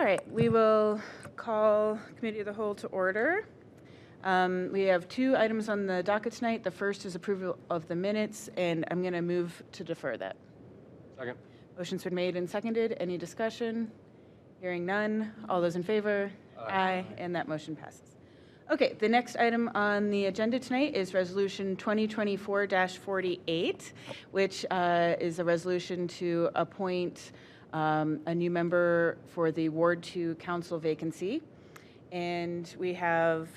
All right, we will call Committee of the Whole to order. We have two items on the docket tonight. The first is approval of the minutes, and I'm going to move to defer that. Second. Motion's been made and seconded. Any discussion? Hearing none. All those in favor? Aye. And that motion passes. Okay, the next item on the agenda tonight is Resolution 2024-48, which is a resolution to appoint a new member for the Ward 2 Council vacancy. And we have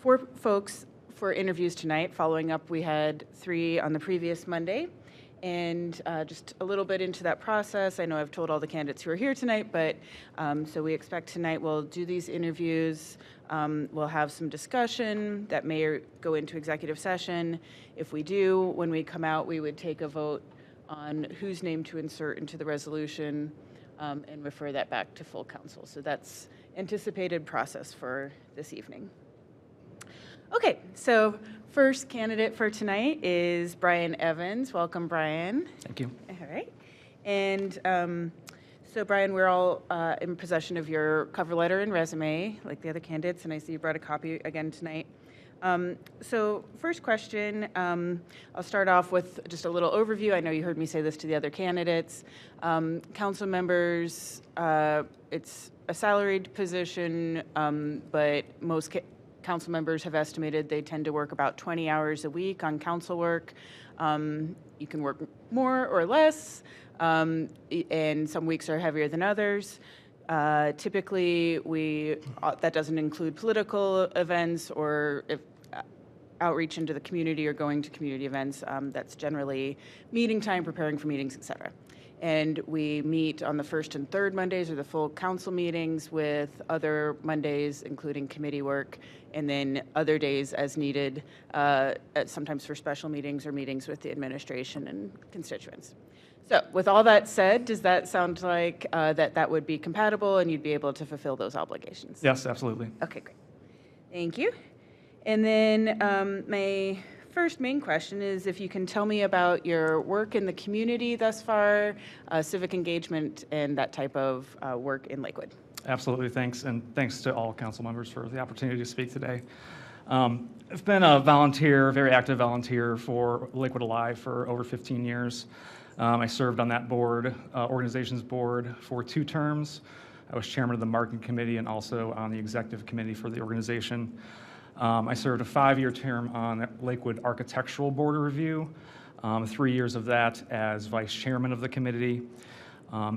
4 folks for interviews tonight. Following up, we had 3 on the previous Monday. And just a little bit into that process, I know I've told all the candidates who are here tonight, but so we expect tonight we'll do these interviews. We'll have some discussion that may go into executive session. If we do, when we come out, we would take a vote on whose name to insert into the resolution and refer that back to full council. So that's anticipated process for this evening. Okay, so first candidate for tonight is Brian Evans. Welcome, Brian. Thank you. All right. And so, Brian, we're all in possession of your cover letter and resume, like the other candidates, and I see you brought a copy again tonight. So first question, I'll start off with just a little overview. I know you heard me say this to the other candidates. Council members, it's a salaried position, but most council members have estimated they tend to work about 20 hours a week on council work. You can work more or less, and some weeks are heavier than others. Typically, that doesn't include political events or outreach into the community or going to community events. That's generally meeting time, preparing for meetings, et cetera. And we meet on the first and third Mondays, or the full council meetings, with other Mondays, including committee work, and then other days as needed, sometimes for special meetings or meetings with the administration and constituents. So with all that said, does that sound like that would be compatible and you'd be able to fulfill those obligations? Yes, absolutely. Okay, great. Thank you. And then my first main question is if you can tell me about your work in the community thus far, civic engagement, and that type of work in Lakewood. Absolutely, thanks. And thanks to all council members for the opportunity to speak today. I've been a volunteer, very active volunteer for Lakewood Alive for over 15 years. I served on that board, organization's board, for 2 terms. I was chairman of the marketing committee and also on the executive committee for the organization. I served a 5-year term on Lakewood Architectural Board of Review, 3 years of that as vice chairman of the committee.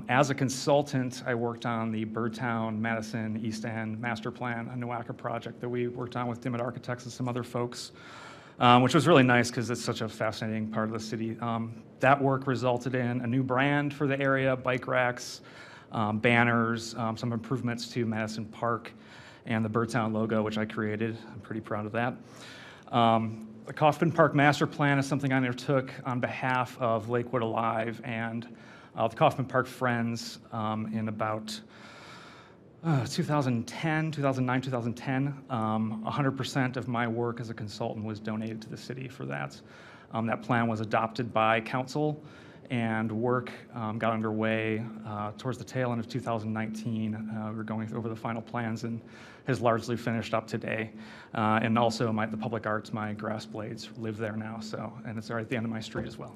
As a consultant, I worked on the Birdtown, Madison, East End Master Plan, a NOACA project that we worked on with Dimmitt Architects and some other folks, which was really nice because it's such a fascinating part of the city. That work resulted in a new brand for the area, bike racks, banners, some improvements to Madison Park, and the Birdtown logo, which I created. I'm pretty proud of that. The Kaufman Park Master Plan is something I undertook on behalf of Lakewood Alive and the Kaufman Park Friends in about 2009, 2010. 100% of my work as a consultant was donated to the city for that. That plan was adopted by council, and work got underway towards the tail end of 2019. We were going over the final plans and has largely finished up today. And also the public arts, my grass blades live there now, and it's right at the end of my street as well.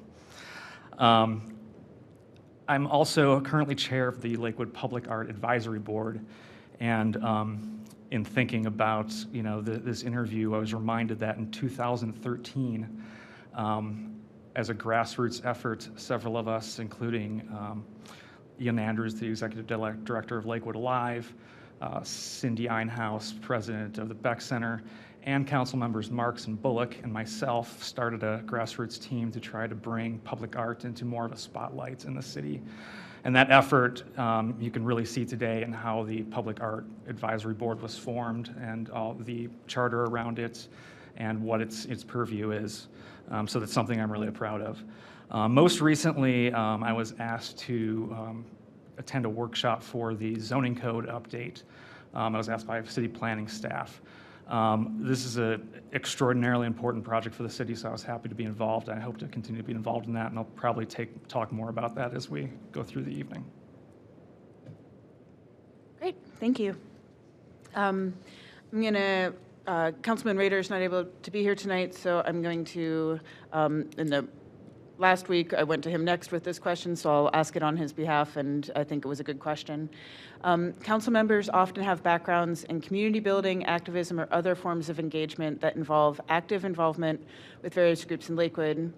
I'm also currently chair of the Lakewood Public Art Advisory Board, and in thinking about this interview, I was reminded that in 2013, as a grassroots effort, several of us, including Ian Andrews, the executive director of Lakewood Alive, Cindy Einhaus, president of the Beck Center, and council members Marks and Bullock and myself started a grassroots team to try to bring public art into more of a spotlight in the city. And that effort, you can really see today in how the Public Art Advisory Board was formed and all the charter around it and what its purview is. So that's something I'm really proud of. Most recently, I was asked to attend a workshop for the zoning code update. I was asked by city planning staff. This is an extraordinarily important project for the city, so I was happy to be involved. I hope to continue to be involved in that, and I'll probably talk more about that as we go through the evening. Great, thank you. I'm going to, Councilman Rader is not able to be here tonight, so I'm going to, in the last week, I went to him next with this question, so I'll ask it on his behalf, and I think it was a good question. Council members often have backgrounds in community building, activism, or other forms of engagement that involve active involvement with various groups in Lakewood.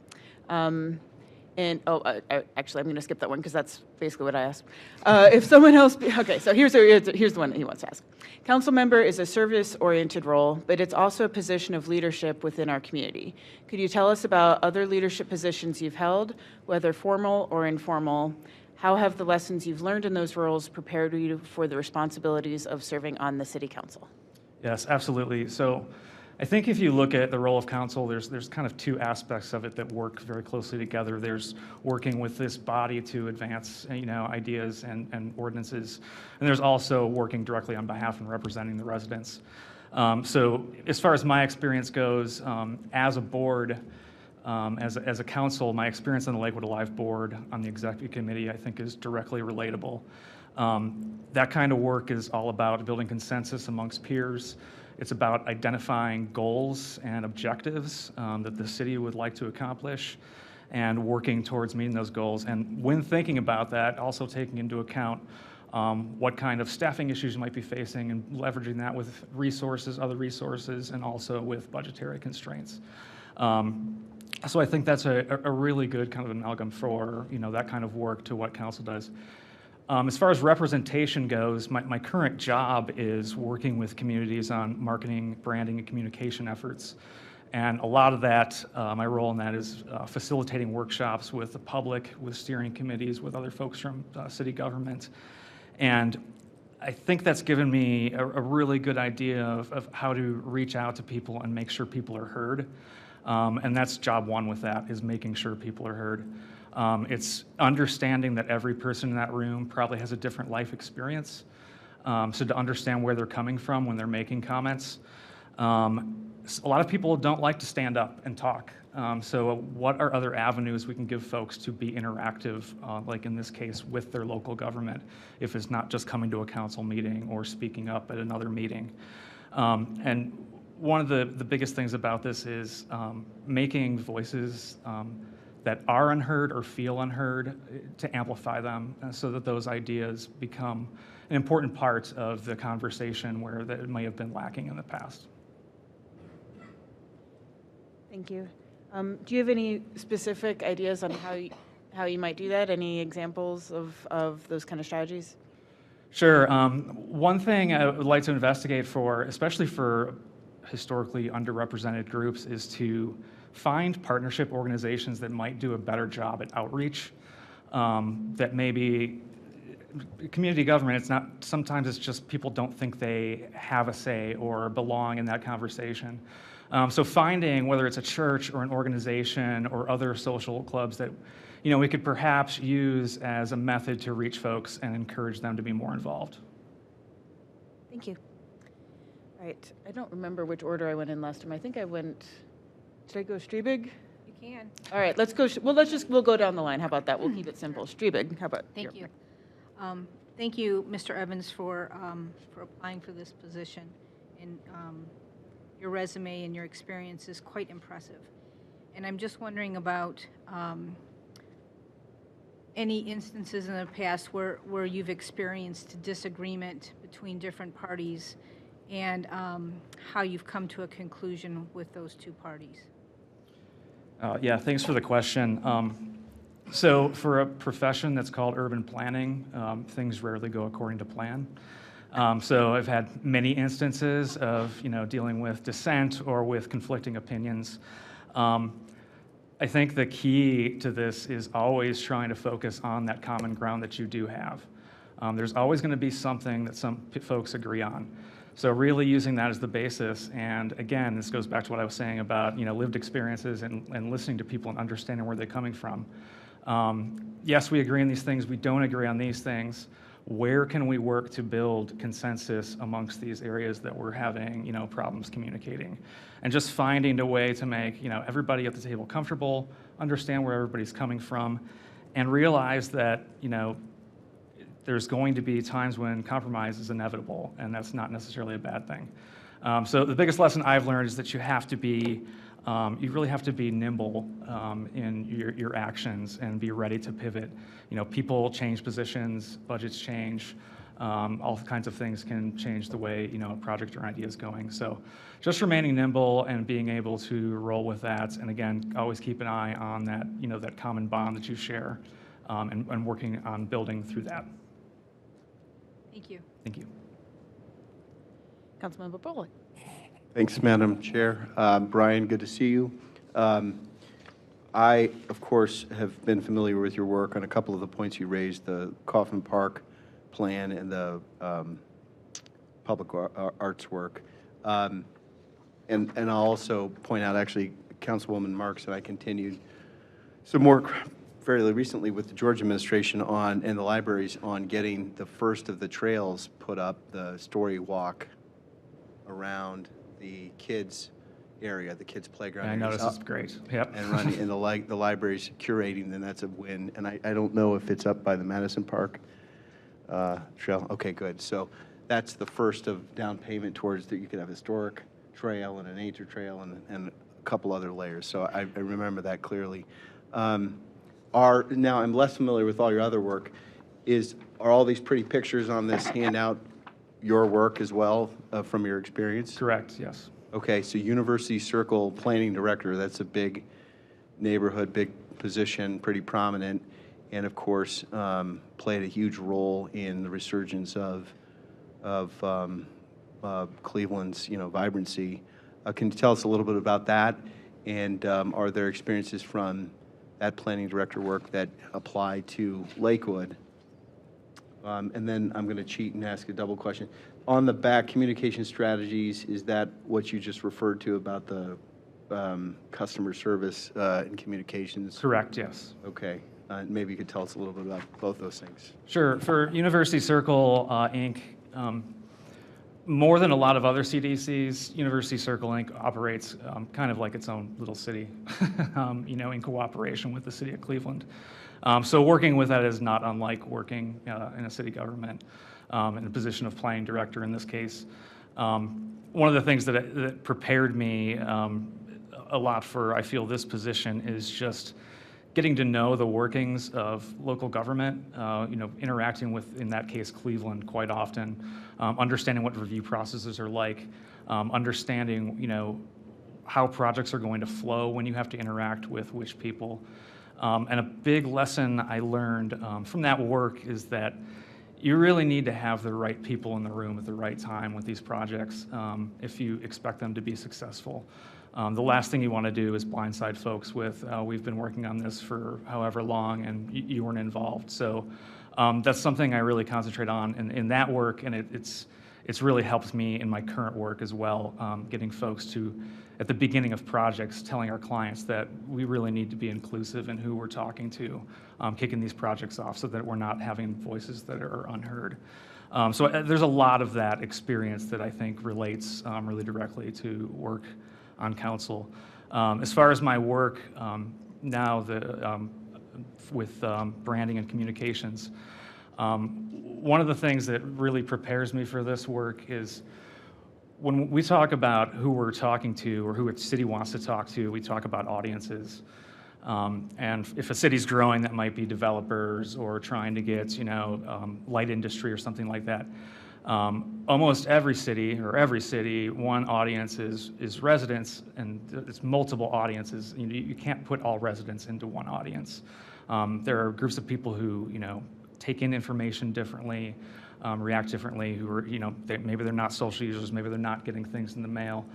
Actually, I'm going to skip that one because that's basically what I asked. If someone else, okay, so here's the one that he wants to ask. Council member is a service-oriented role, but it's also a position of leadership within our community. Could you tell us about other leadership positions you've held, whether formal or informal? How have the lessons you've learned in those roles prepared you for the responsibilities of serving on the city council? Yes, absolutely. So I think if you look at the role of council, there's kind of two aspects of it that work very closely together. There's working with this body to advance, ideas and ordinances, and there's also working directly on behalf and representing the residents. So as far as my experience goes, as a board, as a council, my experience on the Lakewood Alive board on the executive committee, I think, is directly relatable. That kind of work is all about building consensus amongst peers. It's about identifying goals and objectives that the city would like to accomplish and working towards meeting those goals. And when thinking about that, also taking into account what kind of staffing issues you might be facing and leveraging that with resources, other resources, and also with budgetary constraints. So I think that's a really good kind of amalgam for that kind of work to what council does. As far as representation goes, my current job is working with communities on marketing, branding, and communication efforts. And a lot of that, my role in that is facilitating workshops with the public, with steering committees, with other folks from city government. And I think that's given me a really good idea of how to reach out to people and make sure people are heard. And that's job one with that, is making sure people are heard. It's understanding that every person in that room probably has a different life experience. So to understand where they're coming from when they're making comments. A lot of people don't like to stand up and talk. So what are other avenues we can give folks to be interactive, like in this case, with their local government, if it's not just coming to a council meeting or speaking up at another meeting. And one of the biggest things about this is making voices that are unheard or feel unheard, to amplify them so that those ideas become an important part of the conversation where that may have been lacking in the past. Thank you. Do you have any specific ideas on how you might do that? Any examples of those kind of strategies? Sure. One thing I would like to investigate for, especially for historically underrepresented groups, is to find partnership organizations that might do a better job at outreach. That maybe community government, sometimes it's just people don't think they have a say or belong in that conversation. So finding whether it's a church or an organization or other social clubs that we could perhaps use as a method to reach folks and encourage them to be more involved. Thank you. All right, I don't remember which order I went in last time. I think I went, did I go Strebig? You can. All right, let's go, we'll go down the line. How about that? We'll keep it simple. Strebig, how about? Thank you. Thank you, Mr. Evans, for applying for this position. And your resume and your experience is quite impressive. And I'm just wondering about any instances in the past where you've experienced disagreement between different parties and how you've come to a conclusion with those two parties. Yeah, thanks for the question. So for a profession that's called urban planning, things rarely go according to plan. So I've had many instances of dealing with dissent or with conflicting opinions. I think the key to this is always trying to focus on that common ground that you do have. There's always going to be something that some folks agree on. So really using that as the basis, and again, this goes back to what I was saying about lived experiences and listening to people and understanding where they're coming from. Yes, we agree on these things. We don't agree on these things. Where can we work to build consensus amongst these areas that we're having problems communicating, and just finding a way to make everybody at the table comfortable, understand where everybody's coming from, and realize that there's going to be times when compromise is inevitable, and that's not necessarily a bad thing. So the biggest lesson I've learned is that you have to be, you really have to be nimble in your actions and be ready to pivot. People change positions, budgets change, all kinds of things can change the way a project or idea is going. So just remaining nimble and being able to roll with that, and again, always keep an eye on that that common bond that you share, and working on building through that. Thank you. Thank you. Councilmember Bullock. Thanks, Madam Chair. Brian, good to see you. I, of course, have been familiar with your work on a couple of the points you raised, the Coffin Park plan and the public arts work. And I'll also point out, actually, Councilwoman Marks and I continued some work fairly recently with the Georgia administration and the libraries on getting the first of the trails put up, the story walk around the kids area, the kids playground. I noticed it's great. Yep. And running, and the library's curating, then that's a win. And I don't know if it's up by the Madison Park trail. Okay, good. So that's the first of down payment towards that. You could have a historic trail and a nature trail and a couple other layers. So I remember that clearly. Now I'm less familiar with all your other work. Are all these pretty pictures on this handout your work as well, from your experience? Correct, yes. Okay, so University Circle Planning Director, that's a big neighborhood, big position, pretty prominent, and of course, played a huge role in the resurgence of Cleveland's, vibrancy. Can you tell us a little bit about that? And are there experiences from that planning director work that apply to Lakewood? And then I'm going to cheat and ask a double question. On the back, communication strategies, is that what you just referred to about the customer service and communications? Correct, yes. Okay. Maybe you could tell us a little bit about both those things. Sure. For University Circle, Inc., more than a lot of other CDCs, University Circle, Inc. operates kind of like its own little city, in cooperation with the city of Cleveland. So working with that is not unlike working in a city government, in a position of planning director in this case. One of the things that prepared me a lot for, I feel, this position is just getting to know the workings of local government, interacting with, in that case, Cleveland quite often, understanding what review processes are like, understanding, how projects are going to flow when you have to interact with which people. And a big lesson I learned from that work is that you really need to have the right people in the room at the right time with these projects if you expect them to be successful. The last thing you want to do is blindside folks with, we've been working on this for however long and you weren't involved. So that's something I really concentrate on in that work, and it's really helped me in my current work as well, getting folks to, at the beginning of projects, telling our clients that we really need to be inclusive in who we're talking to, kicking these projects off so that we're not having voices that are unheard. So there's a lot of that experience that I think relates really directly to work on council. As far as my work now with branding and communications, one of the things that really prepares me for this work is when we talk about who we're talking to or who a city wants to talk to, we talk about audiences. And if a city's growing, that might be developers or trying to get, light industry or something like that. Almost every city, one audience is residents, and it's multiple audiences. You can't put all residents into one audience. There are groups of people who, take in information differently, react differently, who are, maybe they're not social users, maybe they're not getting things in the mail.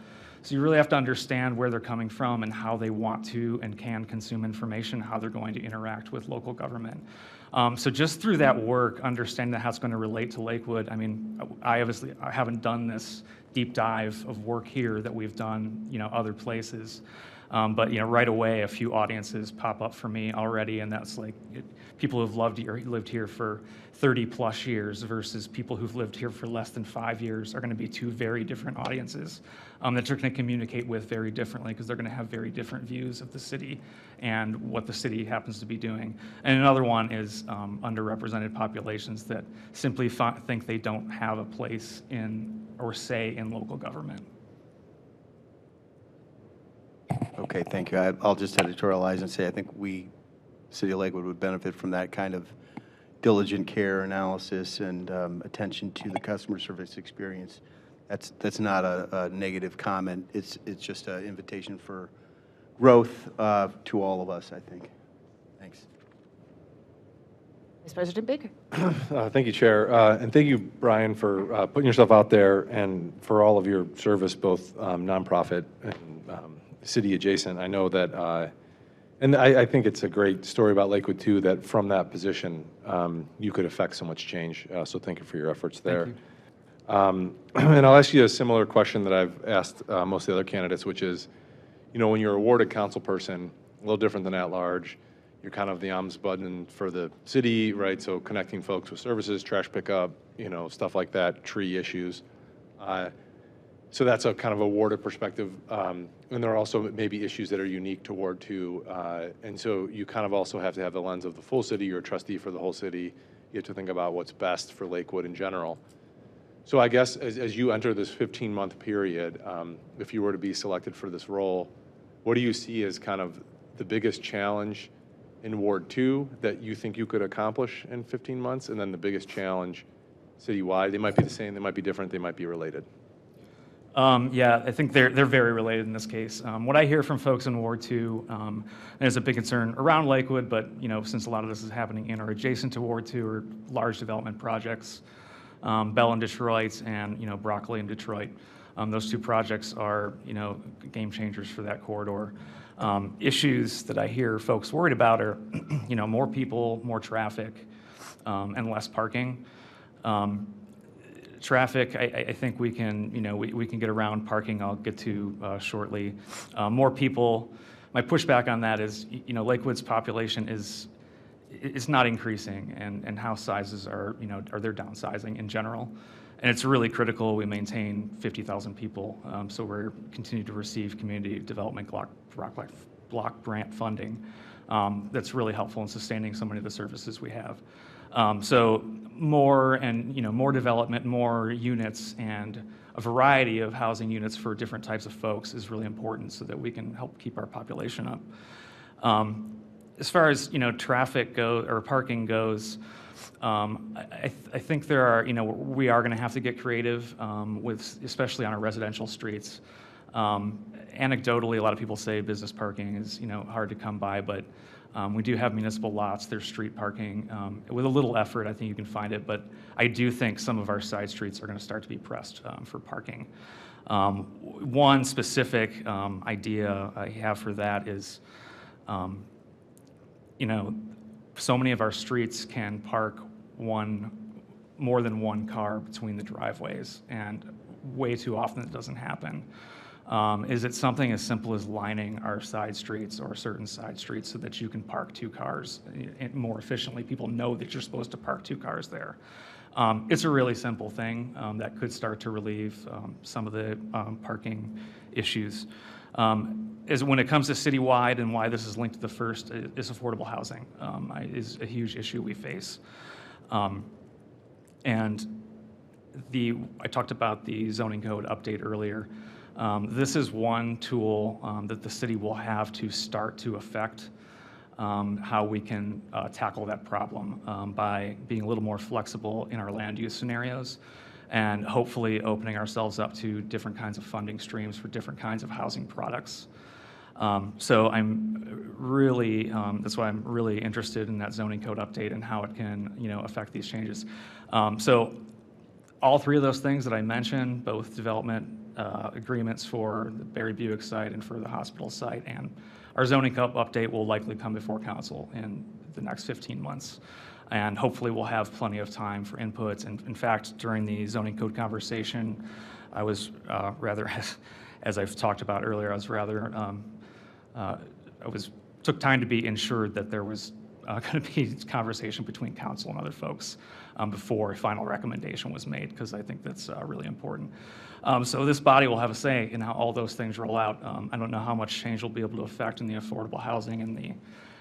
So you really have to understand where they're coming from and how they want to and can consume information, how they're going to interact with local government. So just through that work, understanding how it's going to relate to Lakewood, I haven't done this deep dive of work here that we've done, other places. But right away, a few audiences pop up for me already, and that's like people who've lived here for 30 plus years versus people who've lived here for less than 5 years are going to be two very different audiences that you're going to communicate with very differently because they're going to have very different views of the city and what the city happens to be doing. And another one is these underrepresented populations that simply think they don't have a place in or say in local government. Okay, thank you. I'll just editorialize and say I think we, City of Lakewood, would benefit from that kind of diligent care, analysis, and attention to the customer service experience. That's not a negative comment. It's just an invitation for growth to all of us, I think. Thanks. Vice President Baker. Thank you, Chair. And thank you, Brian, for putting yourself out there and for all of your service, both nonprofit and city adjacent. I know that, and I think it's a great story about Lakewood, too, that from that position, you could affect so much change. So thank you for your efforts there. Thank you. And I'll ask you a similar question that I've asked most of the other candidates, which is, you know, when you're awarded council person, a little different than at large, you're kind of the ombudsman for the city, right? So connecting folks with services, trash pickup, you know, stuff like that, tree issues. So that's a kind of awarded perspective. And there are also maybe issues that are unique to Ward 2. And so you kind of also have to have the lens of the full city. You're a trustee for the whole city. You have to think about what's best for Lakewood in general. So I guess as you enter this 15-month period, if you were to be selected for this role, what do you see as kind of the biggest challenge in Ward 2 that you think you could accomplish in 15 months? And then the biggest challenge citywide? They might be the same, they might be different, they might be related. Yeah, I think they're very related in this case. What I hear from folks in Ward 2, and there's a big concern around Lakewood, but you know, since a lot of this is happening in or adjacent to Ward 2 are large development projects, Bell in Detroit and you know Broccoli in Detroit. Those two projects are you know game changers for that corridor. Issues that I hear folks worried about are you know more people, more traffic, and less parking. Traffic, I think we can, you know, we can get around parking. I'll get to shortly. More people. My pushback on that is, you know, Lakewood's population is not increasing, and house sizes are, you know, they're downsizing in general, and it's really critical we maintain 50,000 people. So we're continue to receive community development block grant funding. That's really helpful in sustaining so many of the services we have. So more and you know more development, more units, and a variety of housing units for different types of folks is really important so that we can help keep our population up. As far as you know traffic goes or parking goes, I think there are you know we are going to have to get creative with especially on our residential streets. Anecdotally, a lot of people say business parking is you know hard to come by, but we do have municipal lots. There's street parking. With a little effort, I think you can find it, but I do think some of our side streets are going to start to be pressed for parking. One specific idea I have for that is, you know, so many of our streets can park more than one car between the driveways, and way too often it doesn't happen. Is it something as simple as lining our side streets or certain side streets so that you can park two cars more efficiently? People know that you're supposed to park two cars there. It's a really simple thing that could start to relieve some of the parking issues. Is when it comes to citywide and why this is linked to the first is affordable housing is a huge issue we face. And I talked about the zoning code update earlier. This is one tool that the city will have to start to affect how we can tackle that problem by being a little more flexible in our land use scenarios and hopefully opening ourselves up to different kinds of funding streams for different kinds of housing products. So I'm really, that's why I'm really interested in that zoning code update and how it can, you know, affect these changes. So all three of those things that I mentioned, both development agreements for the Barry Buick site and for the hospital site, and our zoning code update will likely come before council in the next 15 months. And hopefully we'll have plenty of time for inputs. And in fact, during the zoning code conversation, I was rather, as I've talked about earlier, I was rather, took time to be ensured that there was going to be conversation between council and other folks before a final recommendation was made, because I think that's really important. So this body will have a say in how all those things roll out. I don't know how much change will be able to affect in the affordable housing and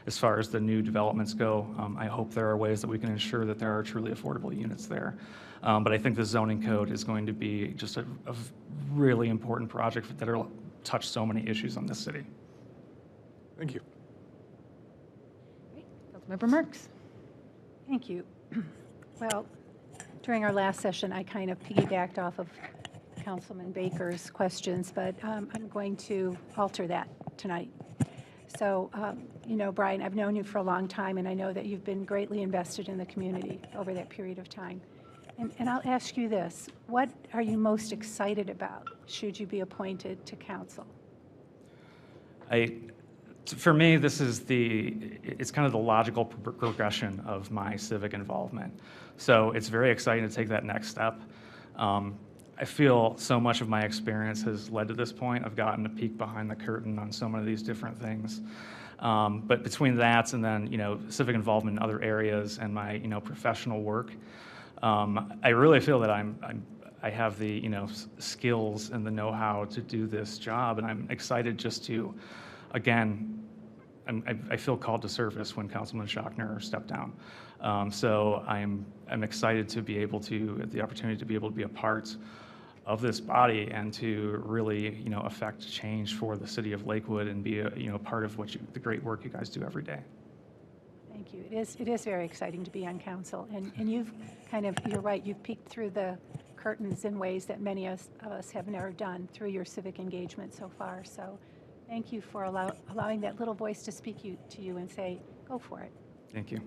as far as the new developments go. I hope there are ways that we can ensure that there are truly affordable units there. But I think the zoning code is going to be just a really important project that will touch so many issues on this city. Thank you. Councilmember Marks. Thank you. Well, during our last session, I kind of piggybacked off of Councilman Baker's questions, but I'm going to alter that tonight. So, you know, Brian, I've known you for a long time, and I know that you've been greatly invested in the community over that period of time. And I'll ask you this: what are you most excited about should you be appointed to council? For me, it's kind of the logical progression of my civic involvement. So it's very exciting to take that next step. I feel so much of my experience has led to this point. I've gotten a peek behind the curtain on so many of these different things. But between that and then, you know, civic involvement in other areas and my, you know, professional work, I really feel that I have the, you know, skills and the know-how to do this job, and I'm excited just to, again, I feel called to service when Councilman Schochner stepped down. So I'm excited to be able to, the opportunity to be able to be a part of this body and to really, you know, affect change for the city of Lakewood and be a, you know, part of the great work you guys do every day. Thank you. It is very exciting to be on council, and you've kind of, you're right, you've peeked through the curtains in ways that many of us have never done through your civic engagement so far. So thank you for allowing that little voice to speak to you and say, go for it. Thank you.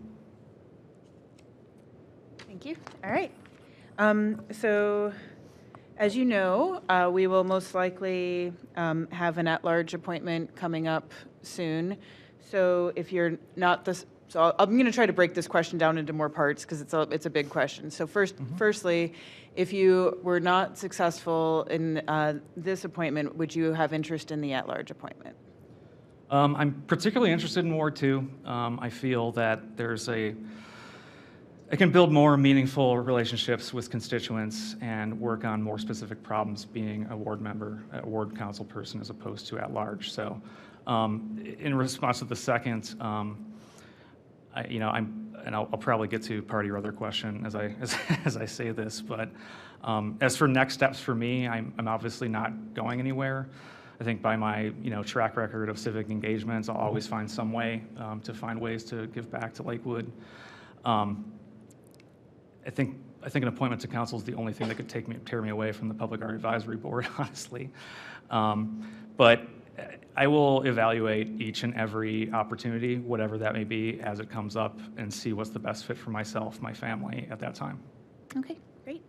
Thank you. All right. So, as you know, we will most likely have an at-large appointment coming up soon. So if you're not this, so I'm going to try to break this question down into more parts because it's a big question. So firstly, if you were not successful in this appointment, would you have interest in the at-large appointment? I'm particularly interested in Ward 2. I feel that I can build more meaningful relationships with constituents and work on more specific problems being a ward member, a ward council person, as opposed to at large. So in response to the second, I'll probably get to part of your other question as I say this, but as for next steps for me, I'm obviously not going anywhere. I think by my track record of civic engagements, I'll always find some way to find ways to give back to Lakewood. I think an appointment to council is the only thing that could tear me away from the Public Art Advisory Board, honestly. But I will evaluate each and every opportunity, whatever that may be, as it comes up, and see what's the best fit for myself, my family at that time. Okay, great.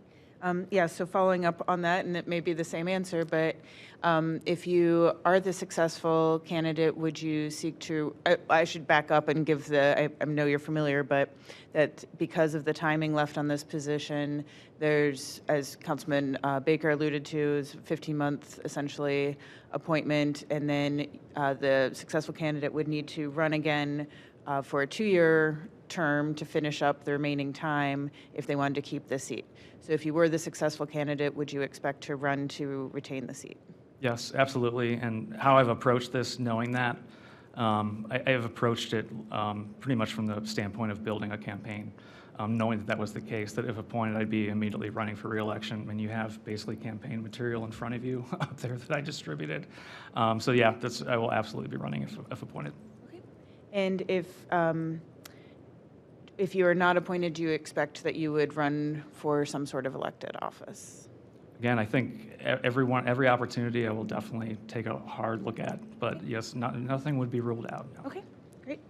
Yeah, so following up on that, and it may be the same answer, but if you are the successful candidate, would you seek to, I should back up and give I know you're familiar, but that because of the timing left on this position, there's, as Councilman Baker alluded to, is a 15-month essentially appointment, and then the successful candidate would need to run again for a 2-year term to finish up the remaining time if they wanted to keep the seat. So if you were the successful candidate, would you expect to run to retain the seat? Yes, absolutely. And how I've approached this, knowing that, I have approached it pretty much from the standpoint of building a campaign, knowing that was the case, that if appointed, I'd be immediately running for re-election, and you have basically campaign material in front of you up there that I distributed. So yeah, I will absolutely be running if appointed. Okay. And if you are not appointed, do you expect that you would run for some sort of elected office? Again, I think every opportunity I will definitely take a hard look at, but yes, nothing would be ruled out. No. Okay, great.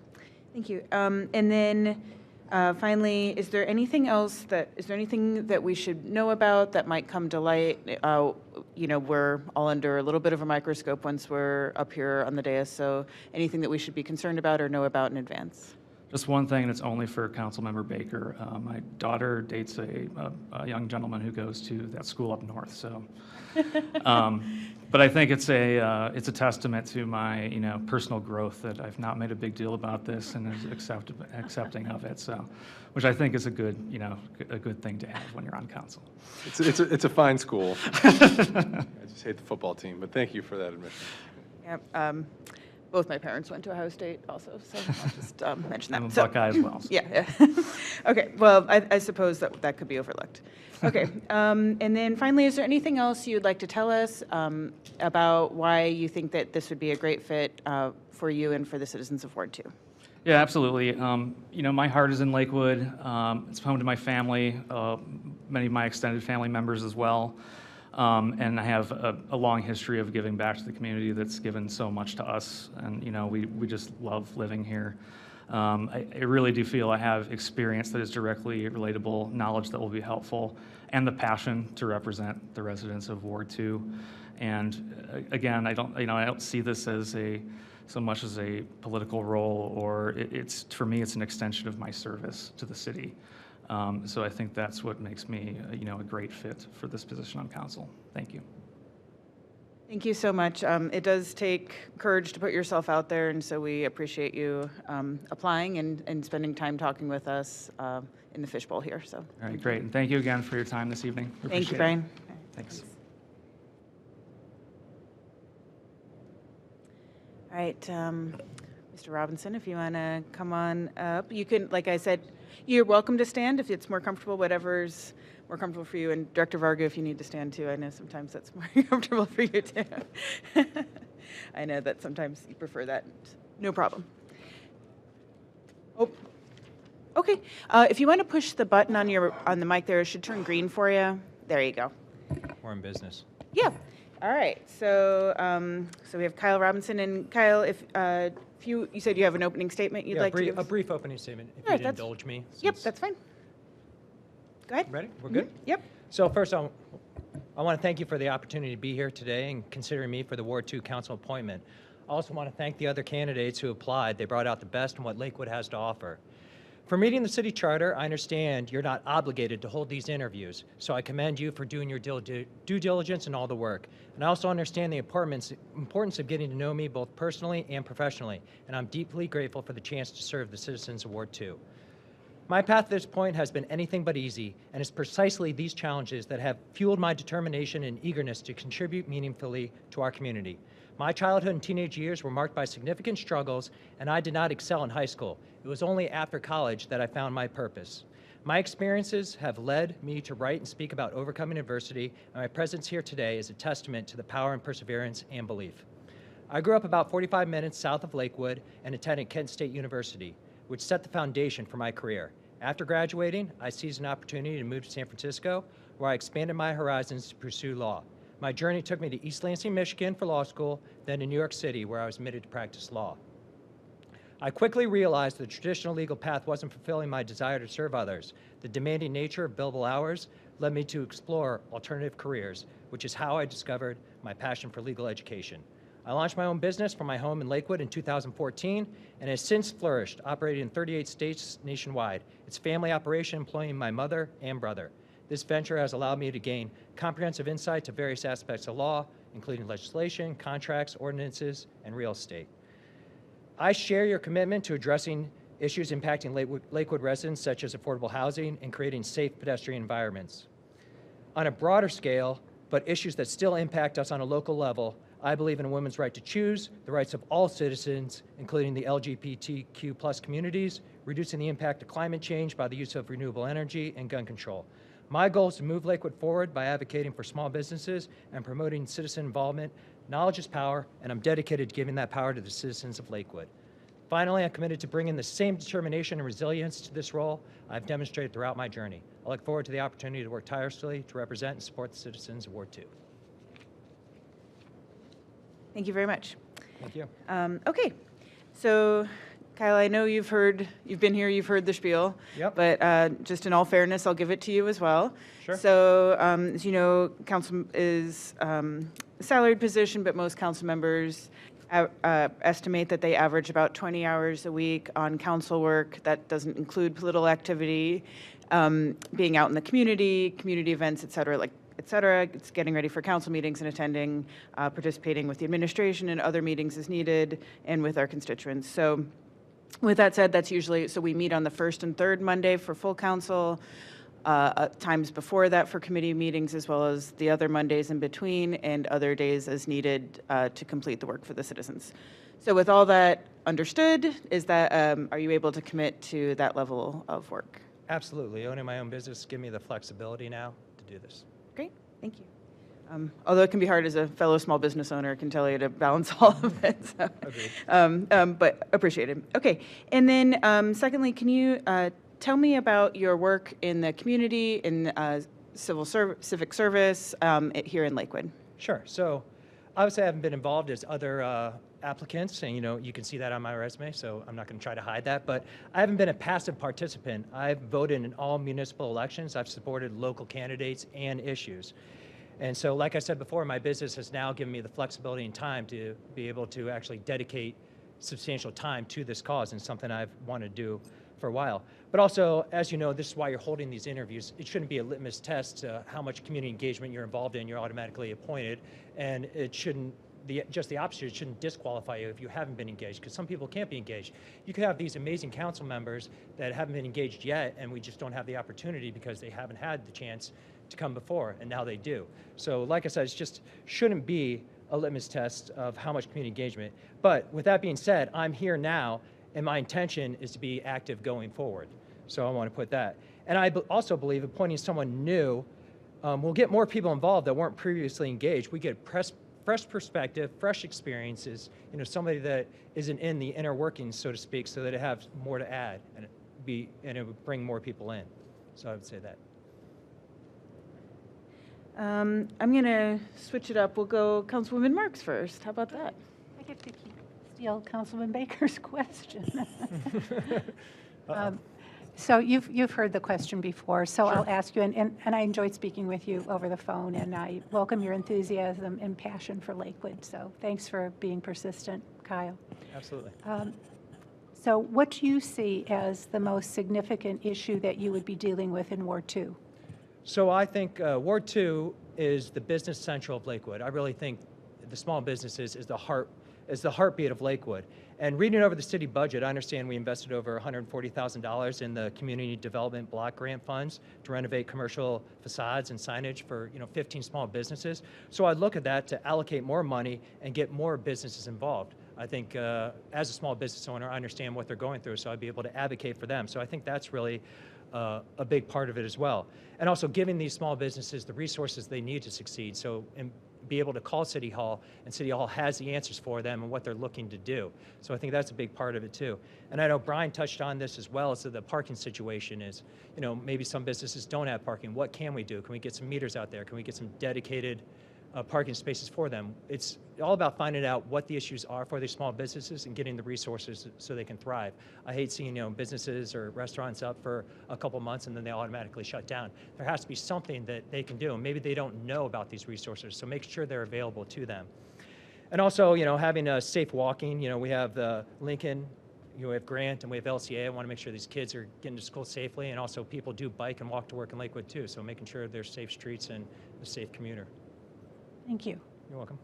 Thank you. And then finally, is there anything that we should know about that might come to light? We're all under a little bit of a microscope once we're up here on the dais, so anything that we should be concerned about or know about in advance? Just one thing, and it's only for Councilmember Baker. My daughter dates a young gentleman who goes to that school up north, so. But I think it's a testament to my, personal growth that I've not made a big deal about this and is accepting of it, so, which I think is a good thing to have when you're on council. It's a fine school. I just hate the football team, but thank you for that admission. Yeah, both my parents went to Ohio State also, so I'll just mention that. I'm a So- Buckeye as well. So. Yeah. Okay. Well, I suppose that could be overlooked. Okay. And then finally, is there anything else you'd like to tell us about why you think that this would be a great fit for you and for the citizens of Ward 2? Yeah, absolutely. My heart is in Lakewood. It's home to my family, many of my extended family members as well. And I have a long history of giving back to the community that's given so much to us. And, we just love living here. I really do feel I have experience that is directly relatable, knowledge that will be helpful, and the passion to represent the residents of Ward 2. And again, I don't see this as so much as a political role, or for me, it's an extension of my service to the city. So I think that's what makes me, a great fit for this position on council. Thank you. Thank you so much. It does take courage to put yourself out there, and so we appreciate you applying and spending time talking with us in the fishbowl here. So. All right, great. And thank you again for your time this evening. We Thank you, appreciate it. Brian. Thanks. All right, Mr. Robinson, if you want to come on up, you can, like I said, you're welcome to stand if it's more comfortable, whatever's more comfortable for you. And Director Varga, if you need to stand too, I know sometimes that's more comfortable for you too. I know that sometimes you prefer that. No problem. Oh, okay. If you want to push the button on the mic there, it should turn green for you. There you go. We're in business. Yeah. All right. So, so we have Kyle Robinson, and Kyle, if you said you have an opening statement you'd like to give. A brief opening statement, if All right, you'd that's- indulge me. Yep, since- that's fine. Go ahead. Ready? We're good? Yep. So first, I want to thank you for the opportunity to be here today and considering me for the Ward 2 council appointment. I also want to thank the other candidates who applied. They brought out the best in what Lakewood has to offer. For meeting the city charter, I understand you're not obligated to hold these interviews, so I commend you for doing your due diligence and all the work. And I also understand the importance of getting to know me both personally and professionally, and I'm deeply grateful for the chance to serve the citizens of Ward 2. My path to this point has been anything but easy, and it's precisely these challenges that have fueled my determination and eagerness to contribute meaningfully to our community. My childhood and teenage years were marked by significant struggles, and I did not excel in high school. It was only after college that I found my purpose. My experiences have led me to write and speak about overcoming adversity, and my presence here today is a testament to the power and perseverance and belief. I grew up about 45 minutes south of Lakewood and attended Kent State University, which set the foundation for my career. After graduating, I seized an opportunity to move to San Francisco, where I expanded my horizons to pursue law. My journey took me to East Lansing, Michigan for law school, then to New York City, where I was admitted to practice law. I quickly realized the traditional legal path wasn't fulfilling my desire to serve others. The demanding nature of billable hours led me to explore alternative careers, which is how I discovered my passion for legal education. I launched my own business from my home in Lakewood in 2014 and has since flourished, operating in 38 states nationwide. It's a family operation employing my mother and brother. This venture has allowed me to gain comprehensive insight to various aspects of law, including legislation, contracts, ordinances, and real estate. I share your commitment to addressing issues impacting Lakewood residents, such as affordable housing and creating safe pedestrian environments. On a broader scale, but issues that still impact us on a local level, I believe in a woman's right to choose, the rights of all citizens, including the LGBTQ+ communities, reducing the impact of climate change by the use of renewable energy, and gun control. My goal is to move Lakewood forward by advocating for small businesses and promoting citizen involvement. Knowledge is power, and I'm dedicated to giving that power to the citizens of Lakewood. Finally, I'm committed to bringing the same determination and resilience to this role I've demonstrated throughout my journey. I look forward to the opportunity to work tirelessly to represent and support the citizens of Ward 2. Thank you very much. Thank you. Okay, so Kyle, I know you've been here, you've heard the spiel. Yep. But just in all fairness, I'll give it to you as well. Sure. So, as you know, council is a salaried position, but most council members estimate that they average about 20 hours a week on council work. That doesn't include political activity, being out in the community events, et cetera. It's getting ready for council meetings and attending, participating with the administration and other meetings as needed, and with our constituents. So with that said, that's usually, so we meet on the first and third Monday for full council, times before that for committee meetings, as well as the other Mondays in between, and other days as needed to complete the work for the citizens. So with all that understood, is that, are you able to commit to that level of work? Absolutely. Owning my own business give me the flexibility now to do this. Great, thank you. Although it can be hard as a fellow small business owner, I can tell you to balance all of it. So. Agreed. But appreciated. Okay, and then secondly, can you tell me about your work in the community, in civic service here in Lakewood? Sure. So obviously I haven't been involved as other applicants, and you can see that on my resume, so I'm not going to try to hide that, but I haven't been a passive participant. I've voted in all municipal elections. I've supported local candidates and issues. And so, like I said before, my business has now given me the flexibility and time to be able to actually dedicate substantial time to this cause, and something I've wanted to do for a while. But also, as you know, this is why you're holding these interviews. It shouldn't be a litmus test to how much community engagement you're involved in. You're automatically appointed, and it shouldn't, just the opposite, it shouldn't disqualify you if you haven't been engaged, because some people can't be engaged. You could have these amazing council members that haven't been engaged yet, and we just don't have the opportunity because they haven't had the chance to come before, and now they do. So like I said, it just shouldn't be a litmus test of how much community engagement. But with that being said, I'm here now, and my intention is to be active going forward. So I want to put that. And I also believe appointing someone new will get more people involved that weren't previously engaged. We get fresh perspective, fresh experiences, somebody that isn't in the inner workings, so to speak, so that it has more to add, and it would bring more people in. So I would say that. I'm going to switch it up. We'll go Councilwoman Marks first. How about that? I get to steal Councilman Baker's question. So you've heard the question before, so Sure. I'll ask you, and I enjoyed speaking with you over the phone, and I welcome your enthusiasm and passion for Lakewood. So thanks for being persistent, Kyle. Absolutely. So what do you see as the most significant issue that you would be dealing with in Ward 2? So I think Ward 2 is the business central of Lakewood. I really think the small businesses is the heartbeat of Lakewood. And reading over the city budget, I understand we invested over $140,000 in the community development block grant funds to renovate commercial facades and signage for 15 small businesses. So I'd look at that to allocate more money and get more businesses involved. I think as a small business owner, I understand what they're going through, so I'd be able to advocate for them. So I think that's really a big part of it as well. And also giving these small businesses the resources they need to succeed. So and be able to call City Hall, and City Hall has the answers for them and what they're looking to do. So I think that's a big part of it too. And I know Brian touched on this as well, so the parking situation is, maybe some businesses don't have parking. What can we do? Can we get some meters out there? Can we get some dedicated parking spaces for them? It's all about finding out what the issues are for these small businesses and getting the resources so they can thrive. I hate seeing businesses or restaurants up for a couple months and then they automatically shut down. There has to be something that they can do, and maybe they don't know about these resources, so make sure they're available to them. And also, having a safe walking. We have the Lincoln, we have Grant, and we have LCA. I want to make sure these kids are getting to school safely, and also people do bike and walk to work in Lakewood too, so making sure there's safe streets and a safe commuter. Thank you. You're welcome.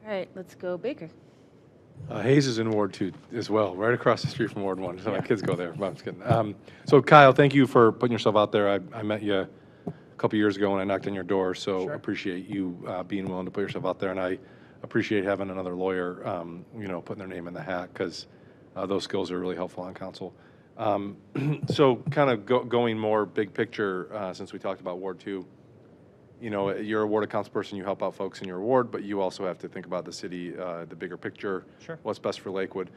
All right, let's go Baker. Hayes is in Ward 2 as well, right across the street from Ward 1. So my kids go there. I'm just kidding. So Kyle, thank you for putting yourself out there. I met you a couple years ago when I knocked on your door, so Sure. appreciate you being willing to put yourself out there, and I appreciate having another lawyer, putting their name in the hat, because those skills are really helpful on council. So kind of going more big picture, since we talked about Ward 2, you're a ward council person, you help out folks in your ward, but you also have to think about the city, the bigger picture, Sure. what's best for Lakewood.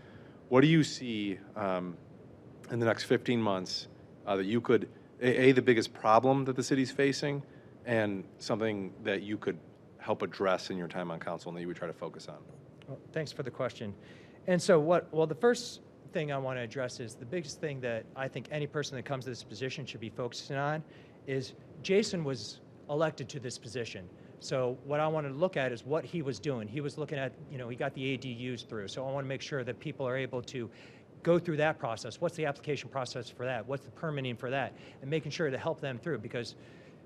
What do you see in the next 15 months that you could, the biggest problem that the city's facing, and something that you could help address in your time on council and that you would try to focus on? Well, thanks for the question. And so the first thing I want to address is the biggest thing that I think any person that comes to this position should be focusing on is Jason was elected to this position. So what I wanted to look at is what he was doing. He was looking at, he got the ADUs through. So I want to make sure that people are able to go through that process. What's the application process for that? What's the permitting for that? And making sure to help them through, because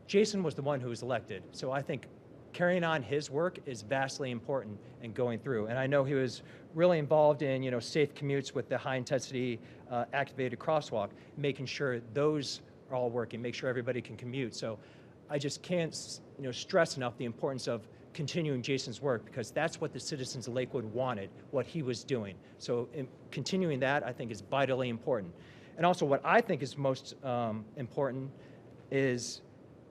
Jason was the one who was elected. So I think carrying on his work is vastly important in going through. And I know he was really involved in, safe commutes with the high-intensity activated crosswalk, making sure those are all working, make sure everybody can commute. So I just can't, stress enough the importance of continuing Jason's work, because that's what the citizens of Lakewood wanted, what he was doing. So continuing that, I think, is vitally important. And also what I think is most important is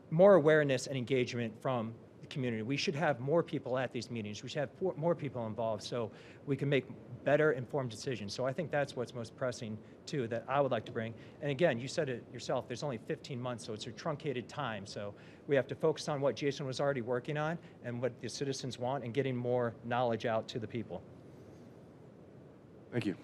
more awareness and engagement from the community. We should have more people at these meetings. We should have more people involved so we can make better informed decisions. So I think that's what's most pressing too, that I would like to bring. And again, you said it yourself, there's only 15 months, so it's a truncated time. So we have to focus on what Jason was already working on and what the citizens want, and getting more knowledge out to the people. Thank you.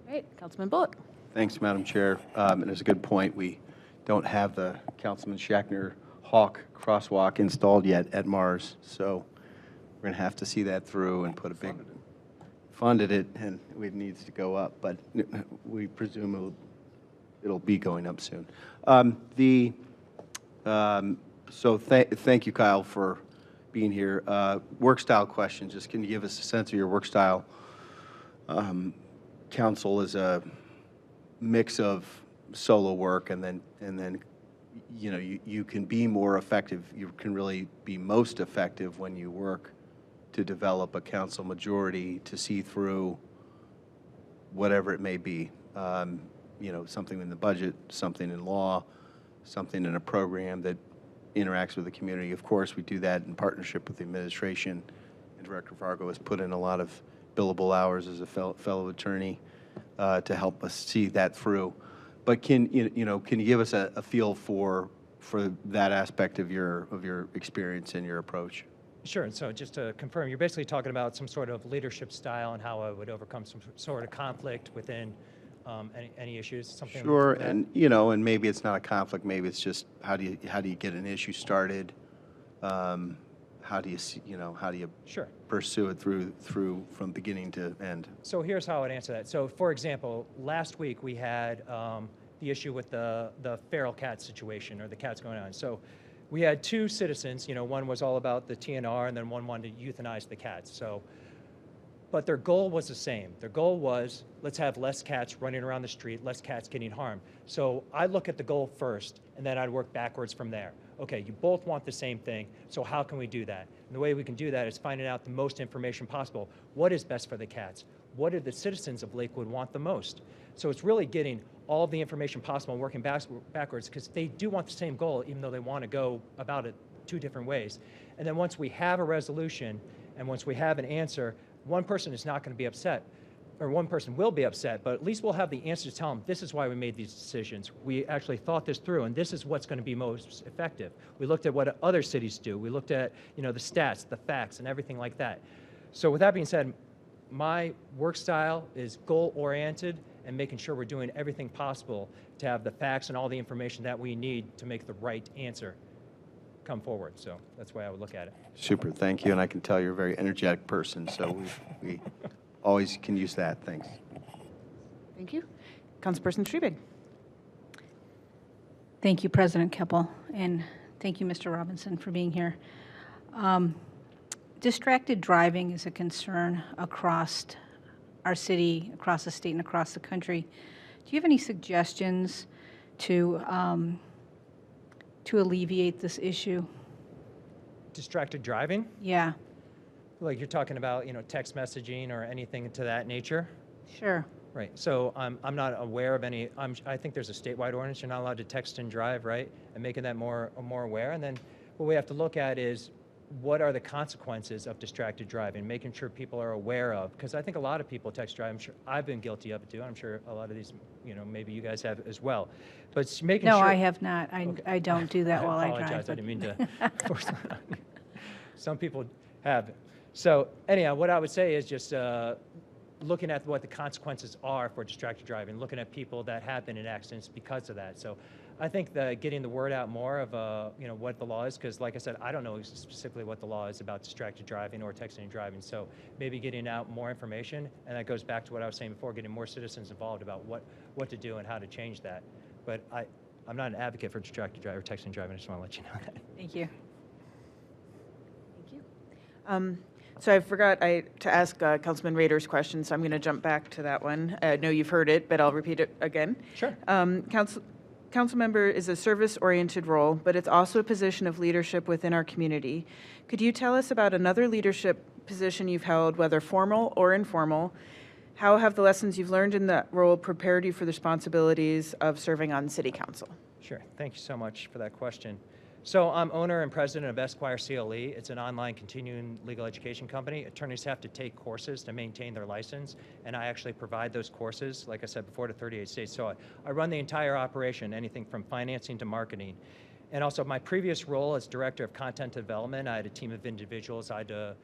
All right, Councilman Bullock. Thanks, Madam Chair. And it's a good point. We don't have the Councilman Shackner Hawk crosswalk installed yet at Mars, so we're going to have to see that through and put a big funded it, and it needs to go up, but we presume it'll be going up soon. So thank you, Kyle, for being here. Work style question. Just can you give us a sense of your work style? Council is a mix of solo work, and then you can be more effective. You can really be most effective when you work to develop a council majority to see through whatever it may be. Something in the budget, something in law, something in a program that interacts with the community. Of course, we do that in partnership with the administration, and Director Fargo has put in a lot of billable hours as a fellow attorney to help us see that through. But can you give us a feel for that aspect of your experience and your approach? Sure. And so just to confirm, you're basically talking about some sort of leadership style and how I would overcome some sort of conflict within any issues, something Sure. like that? And and maybe it's not a conflict. Maybe it's just how do you get an issue started? How do you Sure. pursue it through from beginning to end? So here's how I would answer that. So for example, last week we had the issue with the feral cat situation, or the cats going on. So we had two citizens, one was all about the TNR, and then one wanted to euthanize the cats. But their goal was the same. Their goal was, let's have less cats running around the street, less cats getting harmed. So I look at the goal first, and then I'd work backwards from there. Okay, you both want the same thing, so how can we do that? And the way we can do that is finding out the most information possible. What is best for the cats? What do the citizens of Lakewood want the most? So it's really getting all of the information possible and working backwards, because they do want the same goal, even though they want to go about it two different ways. And then once we have a resolution, and once we have an answer, one person is not going to be upset, or one person will be upset, but at least we'll have the answer to tell them, this is why we made these decisions. We actually thought this through, and this is what's going to be most effective. We looked at what other cities do. We looked at, the stats, the facts, and everything like that. So with that being said, my work style is goal-oriented and making sure we're doing everything possible to have the facts and all the information that we need to make the right answer come forward. So that's the way I would look at it. Super, thank you. And I can tell you're a very energetic person, so we always can use that. Thanks. Thank you. Councilperson Schrebig. Thank you, President Keppel, and thank you, Mr. Robinson, for being here. Distracted driving is a concern across our city, across the state, and across the country. Do you have any suggestions to alleviate this issue? Distracted driving? Yeah, Like you're talking about, text messaging or anything to that nature? sure. Right. So I'm not aware of any. I think there's a statewide ordinance. You're not allowed to text and drive, right? And making that more aware. And then what we have to look at is, what are the consequences of distracted driving? Making sure people are aware of, because I think a lot of people text drive. I'm sure I've been guilty of it too. I'm sure a lot of these, maybe you guys have as well. But it's making No, sure. I have not. Okay. I don't do that while I drive. apologize. I but- didn't mean to force that on you. Some people have. So anyhow, what I would say is just looking at what the consequences are for distracted driving, looking at people that have been in accidents because of that. So I think that getting the word out more of what the law is, because like I said, I don't know specifically what the law is about distracted driving or texting and driving. So maybe getting out more information, and that goes back to what I was saying before, getting more citizens involved about what to do and how to change that. But I'm not an advocate for distracted driving or texting and driving. I just want to let you know that. Thank you. Thank you. So I forgot to ask Councilman Rader's question, so I'm going to jump back to that one. I know you've heard it, but I'll repeat it again. Sure. Council member is a service-oriented role, but it's also a position of leadership within our community. Could you tell us about another leadership position you've held, whether formal or informal? How have the lessons you've learned in that role prepared you for the responsibilities of serving on City Council? Sure. Thank you so much for that question. So I'm owner and president of Esquire CLE. It's an online continuing legal education company. Attorneys have to take courses to maintain their license, and I actually provide those courses, like I said before, to 38 states. So I run the entire operation, anything from financing to marketing. And also my previous role as director of content development, I had a team of individuals I had to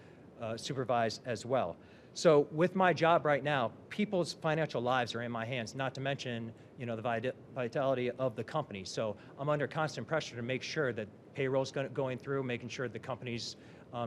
supervise as well. So with my job right now, people's financial lives are in my hands, not to mention the vitality of the company. So I'm under constant pressure to make sure that payroll's going through, making sure the company's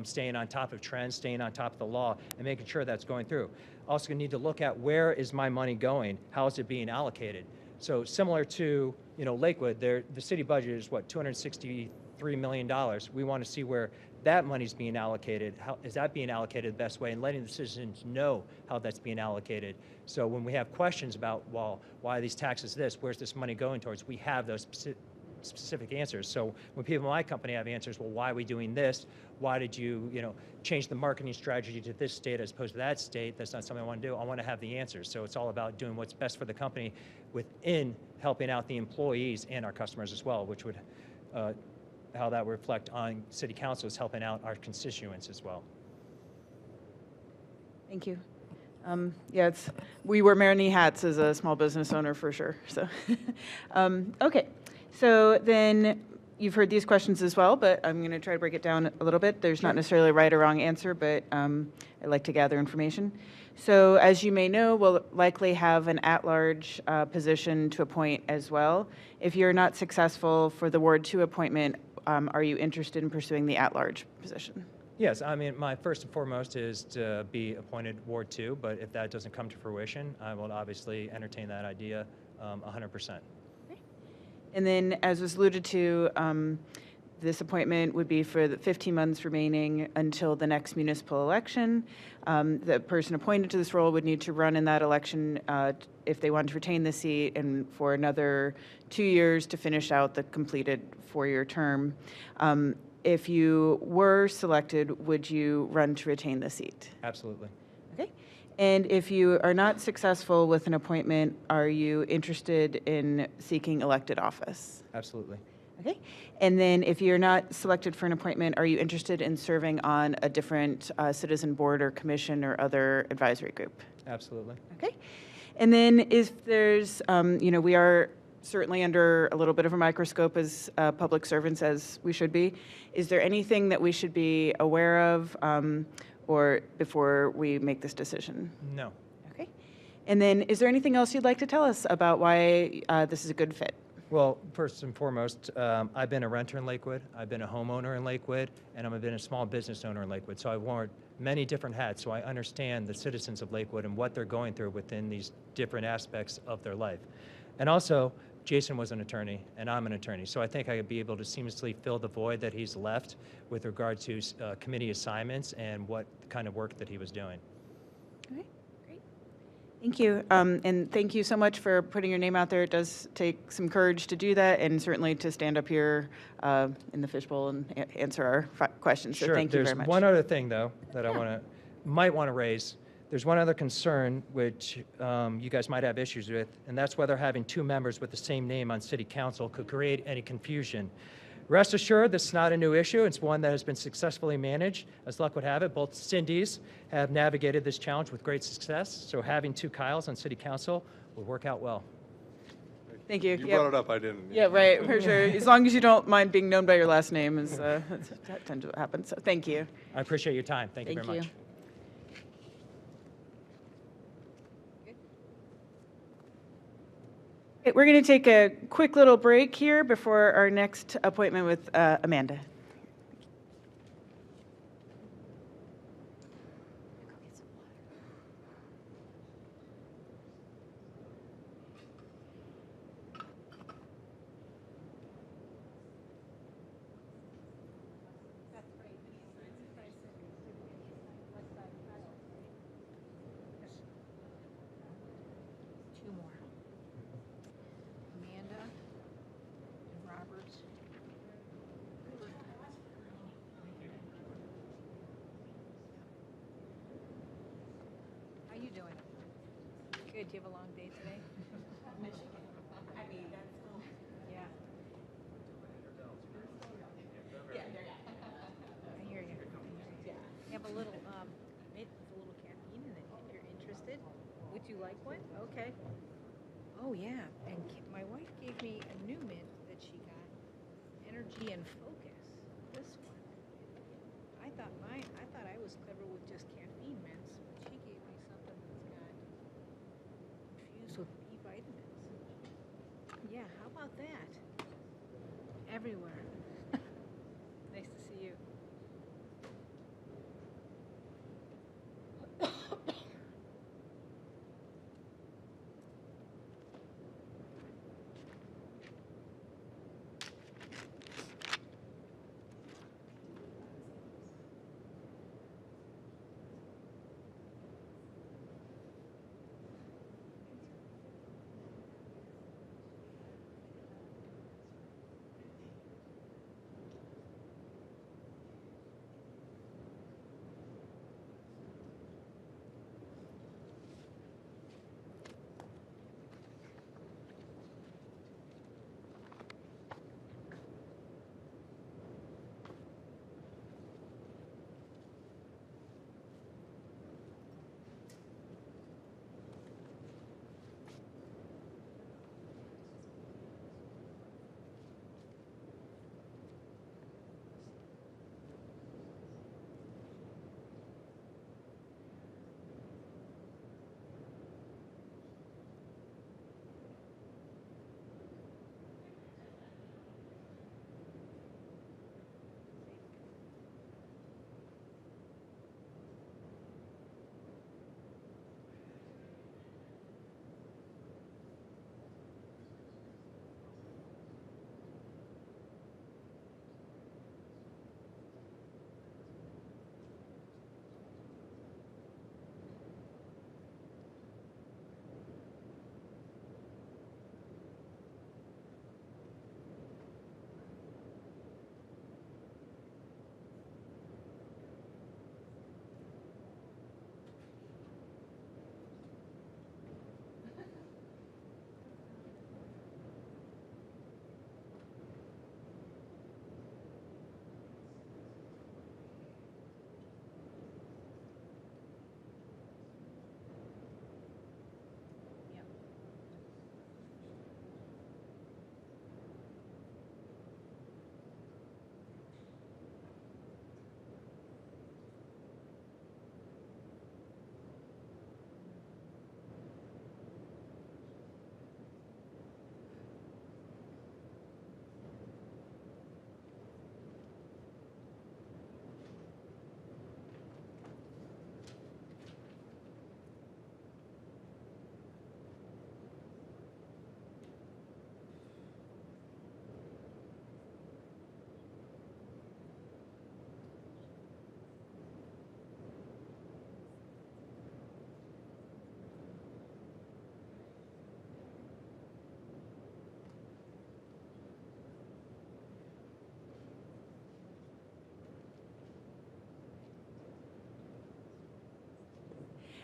staying on top of trends, staying on top of the law, and making sure that's going through. Also going to need to look at where is my money going, how is it being allocated. So similar to Lakewood, the city budget is what, $263 million. We want to see where that money's being allocated. How is that being allocated the best way, and letting the citizens know how that's being allocated. So when we have questions about, well, why are these taxes this, where's this money going towards, we have those specific answers. So when people in my company have answers, well, why are we doing this? Why did you, change the marketing strategy to this state as opposed to that state? That's not something I want to do. I want to have the answers. So it's all about doing what's best for the company within helping out the employees and our customers as well, which would how that would reflect on City Council is helping out our constituents as well. Thank you. Yeah, we wear many hats as a small business owner for sure. So, okay. So then you've heard these questions as well, but I'm going to try to break it down a little bit. There's not necessarily a right or wrong answer, but I like to gather information. So as you may know, we'll likely have an at-large position to appoint as well. If you're not successful for the Ward 2 appointment, are you interested in pursuing the at-large position? Yes, I mean, my first and foremost is to be appointed Ward 2, but if that doesn't come to fruition, I will obviously entertain that idea 100%. And then, as was alluded to, this appointment would be for the 15 months remaining until the next municipal election. The person appointed to this role would need to run in that election if they want to retain the seat, and for another 2 years to finish out the completed 4-year term. If you were selected, would you run to retain the seat? Absolutely. Okay. And if you are not successful with an appointment, are you interested in seeking elected office? Absolutely. Okay. And then if you're not selected for an appointment, are you interested in serving on a different citizen board or commission or other advisory group? Absolutely. Okay. And then if there's, we are certainly under a little bit of a microscope as public servants, as we should be. Is there anything that we should be aware of or before we make this decision? No. Okay. And then is there anything else you'd like to tell us about why this is a good fit? Well, first and foremost, I've been a renter in Lakewood, I've been a homeowner in Lakewood, and I've been a small business owner in Lakewood. So I've worn many different hats, so I understand the citizens of Lakewood and what they're going through within these different aspects of their life. And also, Jason was an attorney, and I'm an attorney, so I think I could be able to seamlessly fill the void that he's left with regard to committee assignments and what kind of work that he was doing. Okay, great. Thank you. And thank you so much for putting your name out there. It does take some courage to do that, and certainly to stand up here in the fishbowl and answer our questions. So Sure. thank you very much. There's one other thing, though, that I might want to raise. There's one other concern which you guys might have issues with, and that's whether having 2 members with the same name on City Council could create any confusion. Rest assured, this is not a new issue. It's one that has been successfully managed. As luck would have it, both Cindy's have navigated this challenge with great success, so having 2 Kyles on City Council would work out well. Thank you. You Yep. brought it up, I didn't. Yeah, right, for sure. As long as you don't mind being known by your last name, that tends to happen. So thank you. I appreciate your time. Thank you very much. We're going to take a quick little break here before our next appointment with Amanda. Two more. Amanda and Roberts. How you doing? Good. Do you have a long day today? Michigan. I mean, that's home. Yeah. I hear you. You have a little, it's a little caffeine in it if you're interested. Would you like one? Okay. Oh, yeah. And my wife gave me a new mint that she got, Energy and Focus. This one. I thought I was clever with just caffeine mints, but she gave me something that's got infused with B vitamins. Yeah, how about that? Everywhere. Nice to see you.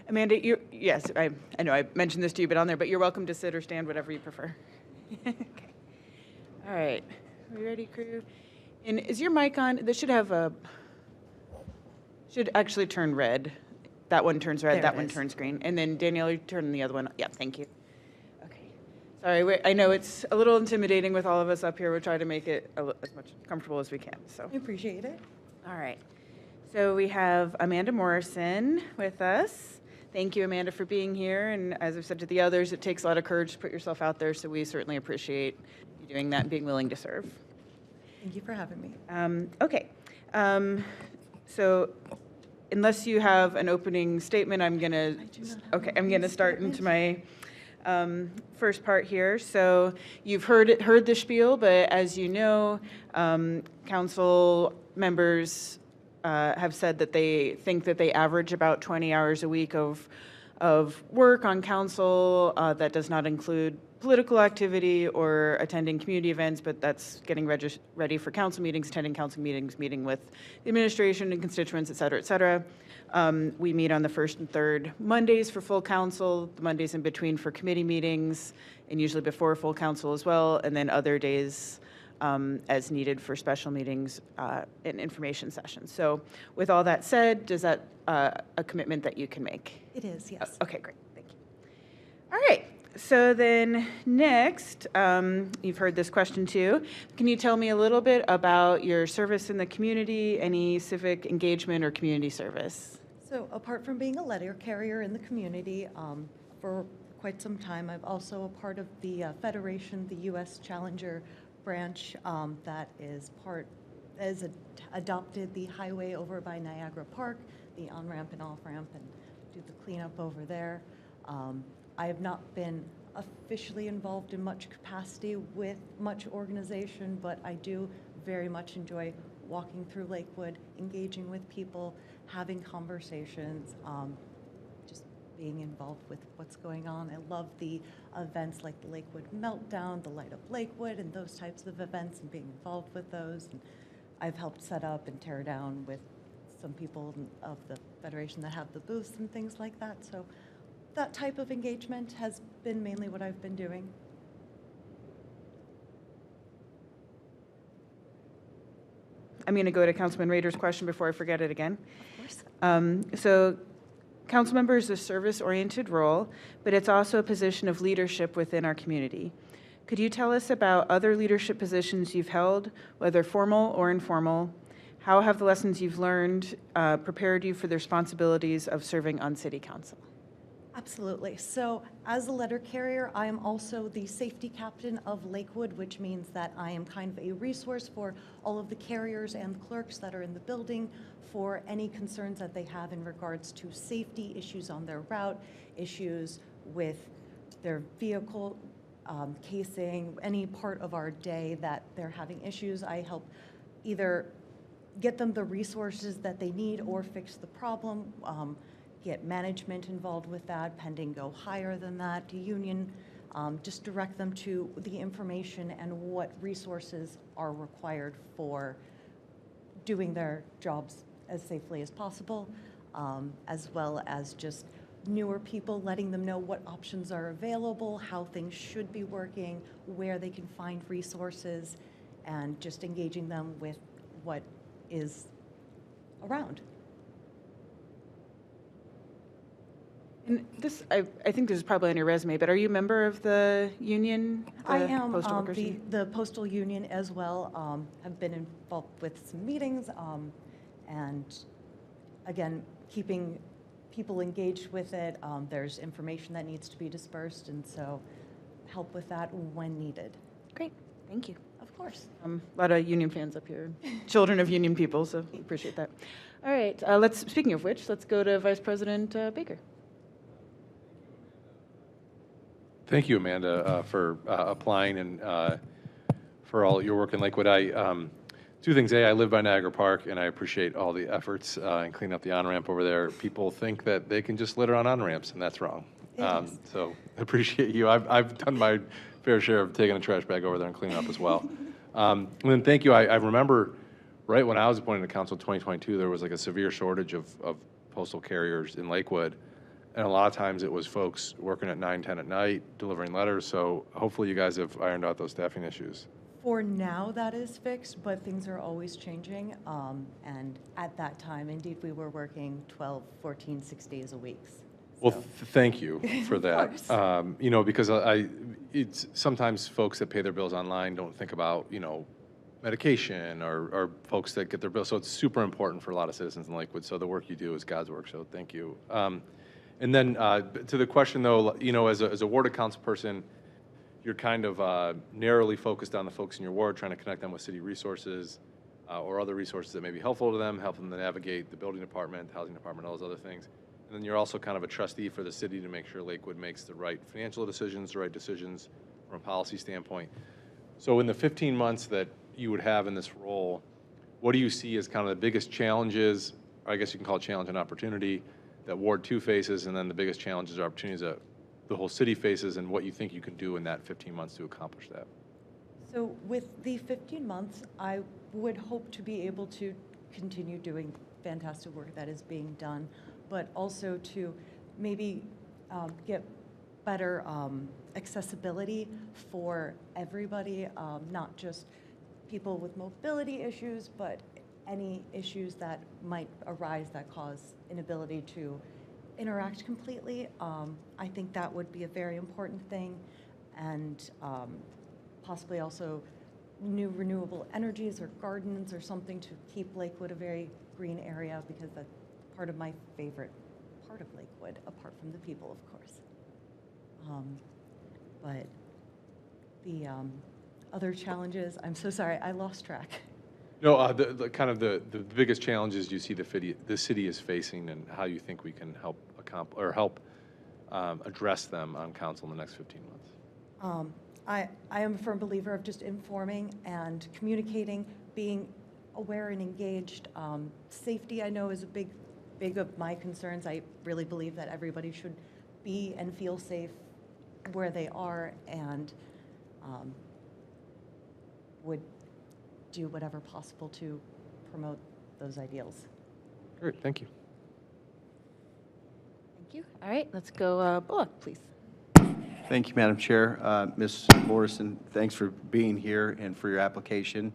Amanda, yes, I know I mentioned this to you, but on there, but you're welcome to sit or stand, whatever you prefer. Okay. All right. Are we ready, crew? And is your mic on? This should actually turn red. That one turns red, There that it one is. turns green. And then Danielle, you turn the other one. Yeah, thank you. Okay. Sorry, I know it's a little intimidating with all of us up here. We'll try to make it as much comfortable as we can, so. I appreciate it. All right. So we have Amanda Morrison with us. Thank you, Amanda, for being here. And as I've said to the others, it takes a lot of courage to put yourself out there, so we certainly appreciate you doing that and being willing to serve. Thank you for having me. Okay. So unless you have an opening statement, I'm going to start into my first part here. So you've heard the spiel, but as you know, council members have said that they think that they average about 20 hours a week of work on council. That does not include political activity or attending community events, but that's getting ready for council meetings, attending council meetings, meeting with the administration and constituents, et cetera, et cetera. We meet on the first and third Mondays for full council, the Mondays in between for committee meetings, and usually before full council as well, and then other days as needed for special meetings and information sessions. So with all that said, is that a commitment that you can make? It is, yes. Okay, great, thank you. All right, so then next, you've heard this question too. Can you tell me a little bit about your service in the community, any civic engagement or community service? So apart from being a letter carrier in the community for quite some time, I'm also a part of the Federation, the U.S. Challenger branch that adopted the highway over by Niagara Park, the on-ramp and off-ramp, and do the cleanup over there. I have not been officially involved in much capacity with much organization, but I do very much enjoy walking through Lakewood, engaging with people, having conversations, just being involved with what's going on. I love the events like the Lakewood Meltdown, the Light Up Lakewood, and those types of events and being involved with those. And I've helped set up and tear down with some people of the Federation that have the booths and things like that. So that type of engagement has been mainly what I've been doing. I'm going to go to Councilman Rader's question before I forget it again. Of course. So council member is a service-oriented role, but it's also a position of leadership within our community. Could you tell us about other leadership positions you've held, whether formal or informal? How have the lessons you've learned prepared you for the responsibilities of serving on city council? Absolutely. So as a letter carrier, I am also the safety captain of Lakewood, which means that I am kind of a resource for all of the carriers and the clerks that are in the building for any concerns that they have in regards to safety, issues on their route, issues with their vehicle casing, any part of our day that they're having issues. I help either get them the resources that they need or fix the problem, get management involved with that, pending go higher than that, to union, just direct them to the information and what resources are required for doing their jobs as safely as possible, as well as just newer people, letting them know what options are available, how things should be working, where they can find resources, and just engaging them with what is around. And this, I think this is probably on your resume, but are you a member of the union? I am Postal Workers Union? the postal union as well. Have been involved with some meetings, and again, keeping people engaged with it. There's information that needs to be dispersed, and so help with that when needed. Great, thank you. Of course. A lot of union fans up here, children of union people, so appreciate that. All right, speaking of which, let's go to Vice President Baker. Thank you, Amanda, for applying and for all your work in Lakewood. Two things. A, I live by Niagara Park, and I appreciate all the efforts in cleaning up the on-ramp over there. People think that they can just litter on on-ramps, and that's wrong. So I appreciate you. I've done my fair share of taking a trash bag over there and cleaning up as well. And then thank you. I remember right when I was appointed to council in 2022, there was like a severe shortage of postal carriers in Lakewood. And a lot of times it was folks working at 9, 10 at night, delivering letters. So hopefully you guys have ironed out those staffing issues. For now, that is fixed, but things are always changing. And at that time, indeed, we were working 12, 14, 6 days a week. Well, thank you for that. course. You know, because it's sometimes folks that pay their bills online don't think about, you know, medication or folks that get their bills. So it's super important for a lot of citizens in Lakewood. So the work you do is God's work. So thank you. And then to the question, though, you know, as a ward council person, you're kind of narrowly focused on the folks in your ward, trying to connect them with city resources or other resources that may be helpful to them, help them to navigate the building department, housing department, all those other things. And then you're also kind of a trustee for the city to make sure Lakewood makes the right financial decisions, the right decisions from a policy standpoint. So in the 15 months that you would have in this role, what do you see as kind of the biggest challenges, or I guess you can call it challenge and opportunity, that Ward 2 faces, and then the biggest challenges or opportunities that the whole city faces, and what you think you can do in that 15 months to accomplish that? So with the 15 months, I would hope to be able to continue doing fantastic work that is being done, but also to maybe get better accessibility for everybody, not just people with mobility issues, but any issues that might arise that cause inability to interact completely. I think that would be a very important thing, and possibly also new renewable energies or gardens or something to keep Lakewood a very green area, because that's part of my favorite part of Lakewood, apart from the people, of course. But the other challenges, I'm so sorry, I lost track. No, the kind of the biggest challenges you see the city is facing, and how you think we can help address them on council in the next 15 months. I am a firm believer of just informing and communicating, being aware and engaged. Safety, I know, is a big of my concerns. I really believe that everybody should be and feel safe where they are, and would do whatever possible to promote those ideals. Great, thank you. Thank you. All right, let's go Bullock, please. Thank you, Madam Chair. Ms. Morrison, thanks for being here and for your application.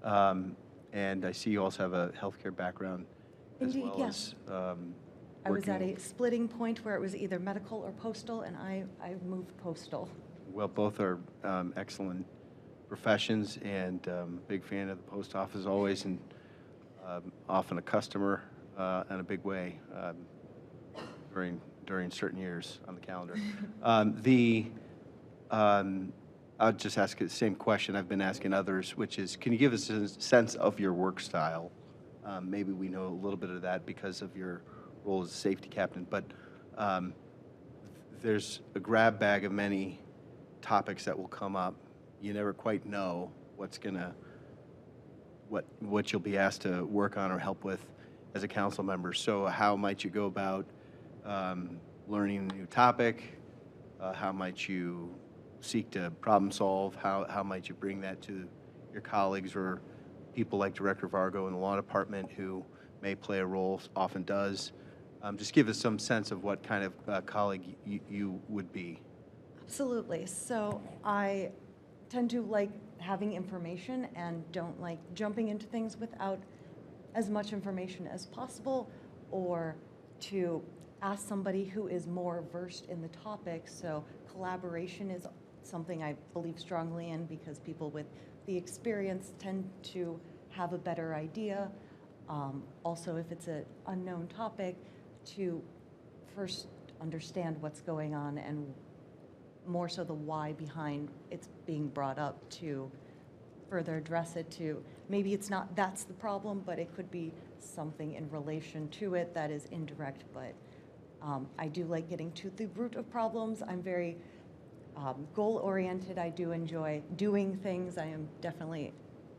And I see you also have a healthcare background as Indeed, well yes. as I was at working- a splitting point where it was either medical or postal, and I moved postal. Well, both are excellent professions, and big fan of the post office always, and often a customer in a big way during certain years on the calendar. I'll just ask the same question I've been asking others, which is, can you give us a sense of your work style? Maybe we know a little bit of that because of your role as a safety captain, but there's a grab bag of many topics that will come up. You never quite know what you'll be asked to work on or help with as a council member. So how might you go about learning a new topic? How might you seek to problem solve? How might you bring that to your colleagues or people like Director Vargo in the law department, who may play a role, often does? Just give us some sense of what kind of colleague you would be. Absolutely. So I tend to like having information and don't like jumping into things without as much information as possible, or to ask somebody who is more versed in the topic. So collaboration is something I believe strongly in, because people with the experience tend to have a better idea. Also, if it's an unknown topic, to first understand what's going on, and more so the why behind it's being brought up, to further address it. To maybe it's not that's the problem, but it could be something in relation to it that is indirect. But I do like getting to the root of problems. I'm very goal-oriented. I do enjoy doing things. I am definitely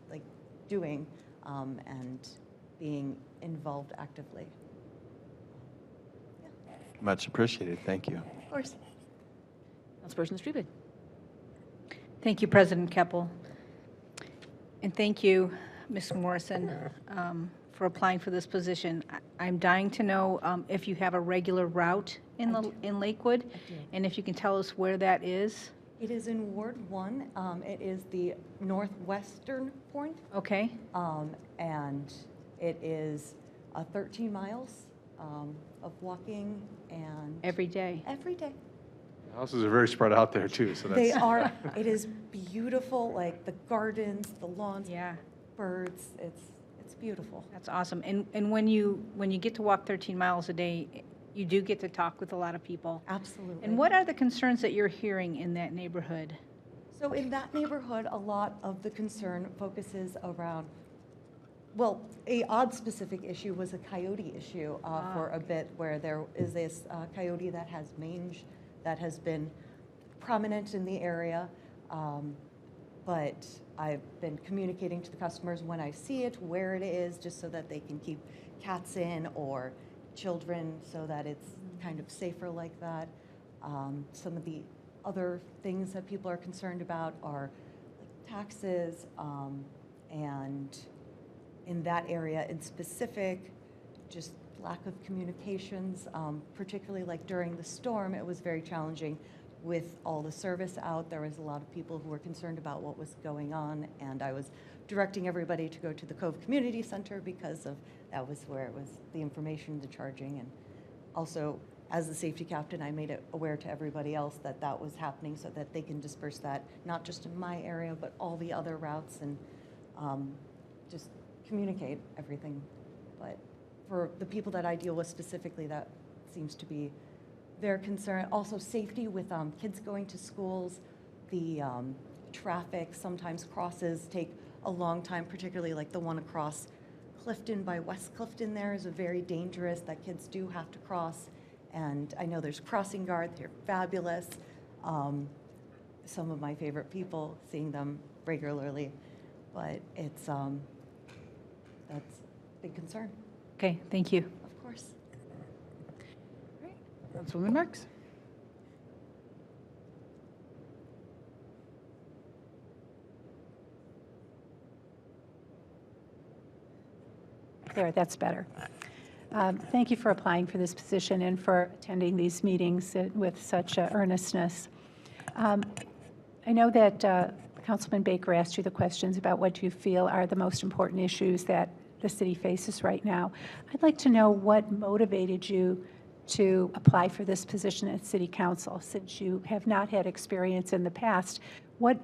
like doing and being involved actively. Yeah. Much appreciated. Thank you. Of course. Councilperson Strebe. Thank you, President Keppel. And thank you, Ms. Morrison, for applying for this position. I'm dying to know if you have a regular route in Lakewood, and if you can tell us where that is. It is in Ward 1. It is the northwestern point. Okay. And it is 13 miles of walking, and Every day. every day. Houses are very spread out there too, so that's. They are, it is beautiful, like the gardens, the lawns, Yeah, birds, it's beautiful. that's awesome. And when you get to walk 13 miles a day, You do get to talk with a lot of people. Absolutely. And what are the concerns that you're hearing in that neighborhood? So in that neighborhood, a lot of the concern focuses around, well, a odd specific issue was a coyote issue for a bit, where there is this coyote that has mange that has been prominent in the area. But I've been communicating to the customers when I see it, where it is, just so that they can keep cats in or children, so that it's kind of safer like that. Some of the other things that people are concerned about are like taxes, and in that area in specific, just lack of communications, particularly like during the storm. It was very challenging with all the service out. There was a lot of people who were concerned about what was going on, and I was directing everybody to go to the Cove Community Center because of that was where it was the information, the charging, and also as the safety captain, I made it aware to everybody else that that was happening so that they can disperse that, not just in my area, but all the other routes, and just communicate everything. But for the people that I deal with specifically, that seems to be their concern. Also safety with kids going to schools. The traffic sometimes crosses take a long time, particularly like the one across Clifton by West Clifton there is a very dangerous that kids do have to cross. And I know there's crossing guards, they're fabulous. Some of my favorite people, seeing them regularly, but it's, that's a big concern, Okay, thank you. of course. Councilwoman Marks. There, that's better. Thank you for applying for this position and for attending these meetings with such earnestness. I know that Councilman Baker asked you the questions about what you feel are the most important issues that the city faces right now. I'd like to know what motivated you to apply for this position at City Council, since you have not had experience in the past. What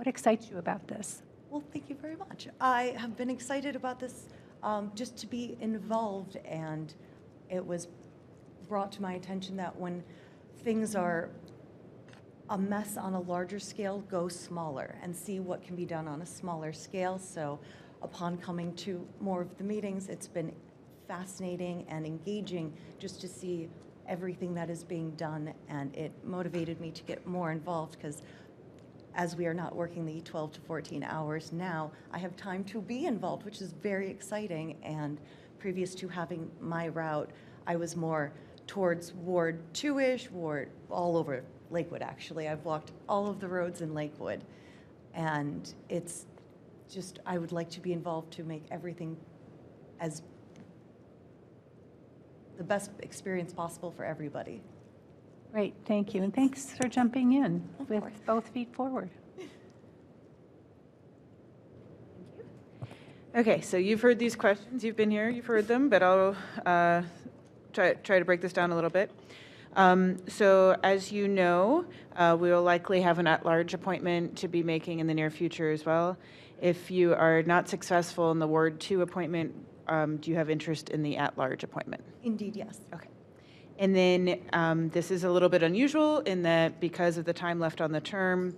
excites you about this? Well, thank you very much. I have been excited about this just to be involved, and it was brought to my attention that when things are a mess on a larger scale, go smaller and see what can be done on a smaller scale. So upon coming to more of the meetings, it's been fascinating and engaging just to see everything that is being done, and it motivated me to get more involved, because as we are not working the 12 to 14 hours now, I have time to be involved, which is very exciting. And previous to having my route, I was more towards Ward 2-ish, Ward all over Lakewood, actually. I've walked all of the roads in Lakewood. And it's just, I would like to be involved to make everything as the best experience possible for everybody. Great, thank you, and thanks for jumping in Of with course. both feet forward. Okay, so you've heard these questions, you've been here, you've heard them, but I'll try to break this down a little bit. So as you know, we will likely have an at-large appointment to be making in the near future as well. If you are not successful in the Ward 2 appointment, do you have interest in the at-large appointment? Indeed, yes. Okay. And then this is a little bit unusual in that because of the time left on the term,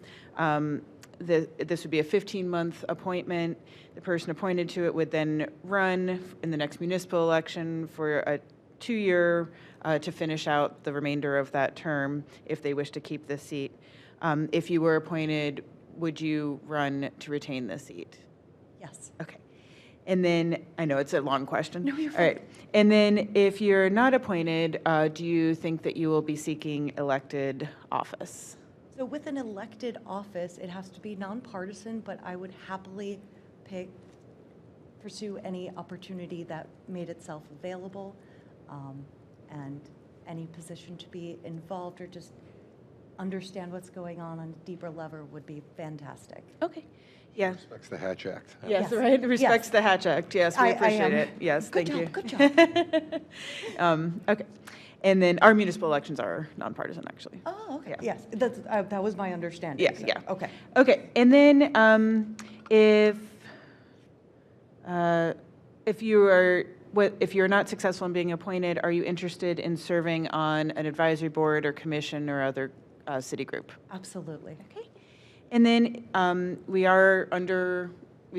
this would be a 15-month appointment. The person appointed to it would then run in the next municipal election for a 2-year to finish out the remainder of that term if they wish to keep the seat. If you were appointed, would you run to retain the seat? Yes. Okay. And then, I know it's a long question. No, you're All right. And then if you're not appointed, do you think that you will be seeking elected office? So with an elected office, it has to be nonpartisan, but I would happily pursue any opportunity that made itself available, and any position to be involved or just understand what's going on a deeper level would be fantastic. Okay. Yeah. Respects the Hatch Act. Yes, Yes. right. Respects Yes. the Hatch Act. Yes, we I appreciate am. it. Yes, Good thank job, you. good job. Okay. And then our municipal elections are nonpartisan, actually. Oh, okay. Yeah. Yes, that's, that was my understanding. Yeah, so, yeah. Okay. Okay, and then if you are if you're not successful in being appointed, are you interested in serving on an advisory board or commission or other city group? Absolutely. Okay. And then we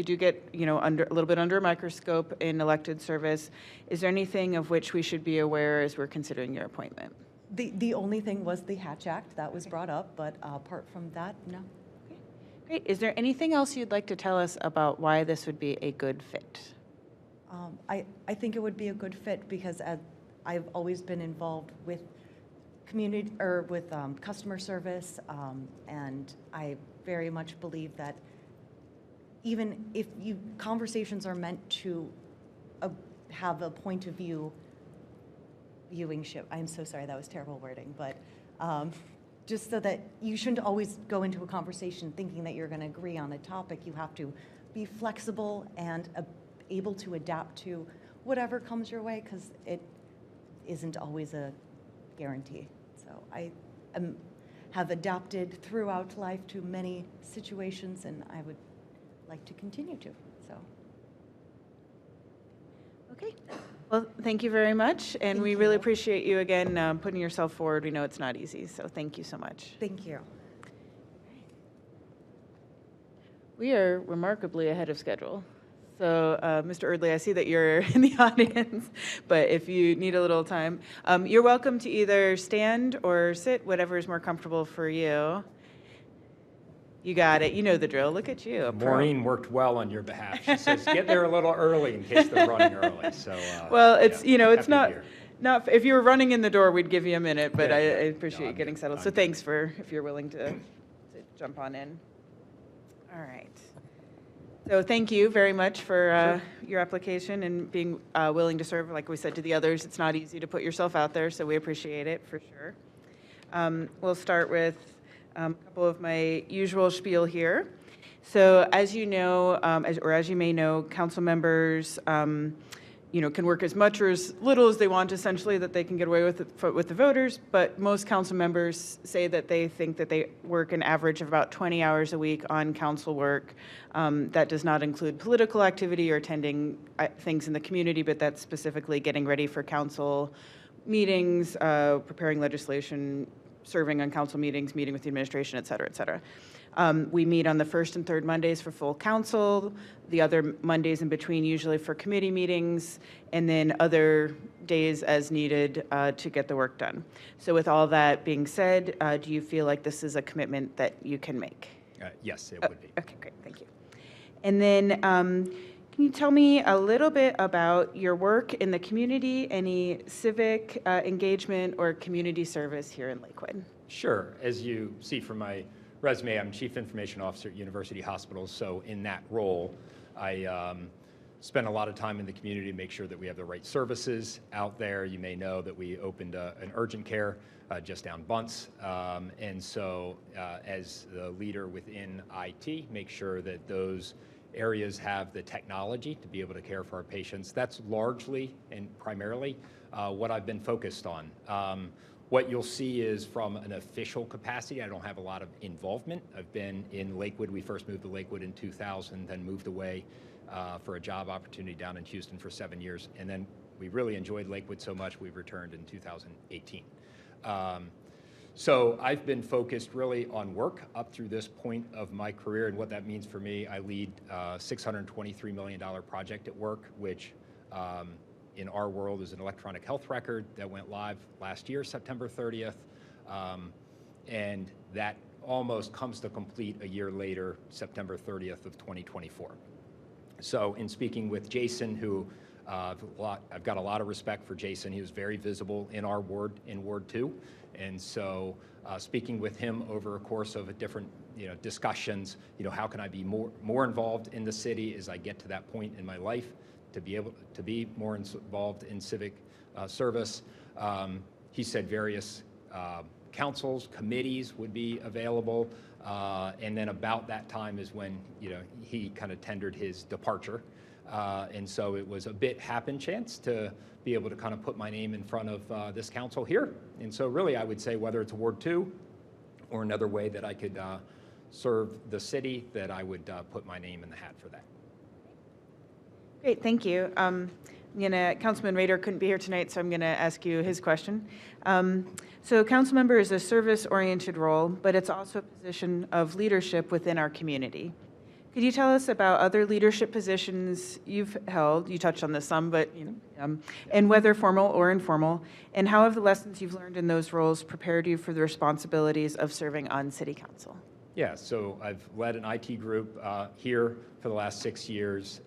do get, a little bit under a microscope in elected service. Is there anything of which we should be aware as we're considering your appointment? The only thing was the Hatch Act that was brought up, but apart from that, no. Okay. Great. Is there anything else you'd like to tell us about why this would be a good fit? I think it would be a good fit because I've always been involved with community or with customer service, and I very much believe that even if conversations are meant to have a point of view viewingship. I'm so sorry, that was terrible wording, but just so that you shouldn't always go into a conversation thinking that you're going to agree on a topic. You have to be flexible and able to adapt to whatever comes your way, because it isn't always a guarantee. So I have adapted throughout life to many situations, and I would like to continue to. So. Okay. Well, thank you very much, and we really appreciate you again putting yourself forward. We know it's not easy, so thank you so much. Thank you. We are remarkably ahead of schedule. So, Mr. Erdley, I see that you're in the audience, but if you need a little time, you're welcome to either stand or sit, whatever is more comfortable for you. You got it. You know the drill. Look at you. a pro. Maureen worked well on your behalf. She says, get there a little early in case they're running early. So, Well, it's, yeah, it's happy to not, hear. if you were running in the door, we'd give you a minute, but Yeah, I yeah. appreciate No, you I'm getting good. settled. I'm So good. thanks if you're willing to jump on in. All right. So thank you very much for your application and being willing to serve. Like we said to the others, it's not easy to put yourself out there, so we appreciate it for sure. We'll start with a couple of my usual spiel here. So as you know, as you may know, council members can work as much or as little as they want, essentially, that they can get away with the voters, but most council members say that they think that they work an average of about 20 hours a week on council work. That does not include political activity or attending things in the community, but that's specifically getting ready for council meetings, preparing legislation, serving on council meetings, meeting with the administration, et cetera, et cetera. We meet on the first and third Mondays for full council, the other Mondays in between usually for committee meetings, and then other days as needed to get the work done. So with all that being said, do you feel like this is a commitment that you can make? Yes, it would be. Okay, great, thank you. And then can you tell me a little bit about your work in the community, any civic engagement or community service here in Lakewood? Sure. As you see from my resume, I'm Chief Information Officer at University Hospitals. So in that role, I spend a lot of time in the community to make sure that we have the right services out there. You may know that we opened an urgent care just down Bunce. And so as the leader within IT, make sure that those areas have the technology to be able to care for our patients. That's largely and primarily what I've been focused on. What you'll see is from an official capacity, I don't have a lot of involvement. I've been in Lakewood. We first moved to Lakewood in 2000, then moved away for a job opportunity down in Houston for 7 years. And then we really enjoyed Lakewood so much, we returned in 2018. So I've been focused really on work up through this point of my career. And what that means for me, I lead a $623 million project at work, which in our world is an electronic health record that went live last year, September 30th. And that almost comes to complete a year later, September 30th of 2024. So in speaking with Jason, who I've got a lot of respect for Jason. He was very visible in our ward, in Ward 2. And so speaking with him over a course of different discussions, how can I be more involved in the city as I get to that point in my life, to be able to be more involved in civic service. He said various councils, committees would be available. And then about that time is when he kind of tendered his departure. And so it was a bit happen chance to be able to kind of put my name in front of this council here. And so really I would say whether it's Ward 2 or another way that I could serve the city, that I would put my name in the hat for that. Great, thank you. Councilman Rader couldn't be here tonight, so I'm going to ask you his question. So council member is a service-oriented role, but it's also a position of leadership within our community. Could you tell us about other leadership positions you've held? You touched on this some, but and whether formal or informal, and how have the lessons you've learned in those roles prepared you for the responsibilities of serving on City Council? Yeah, so I've led an IT group here for the last 6 years,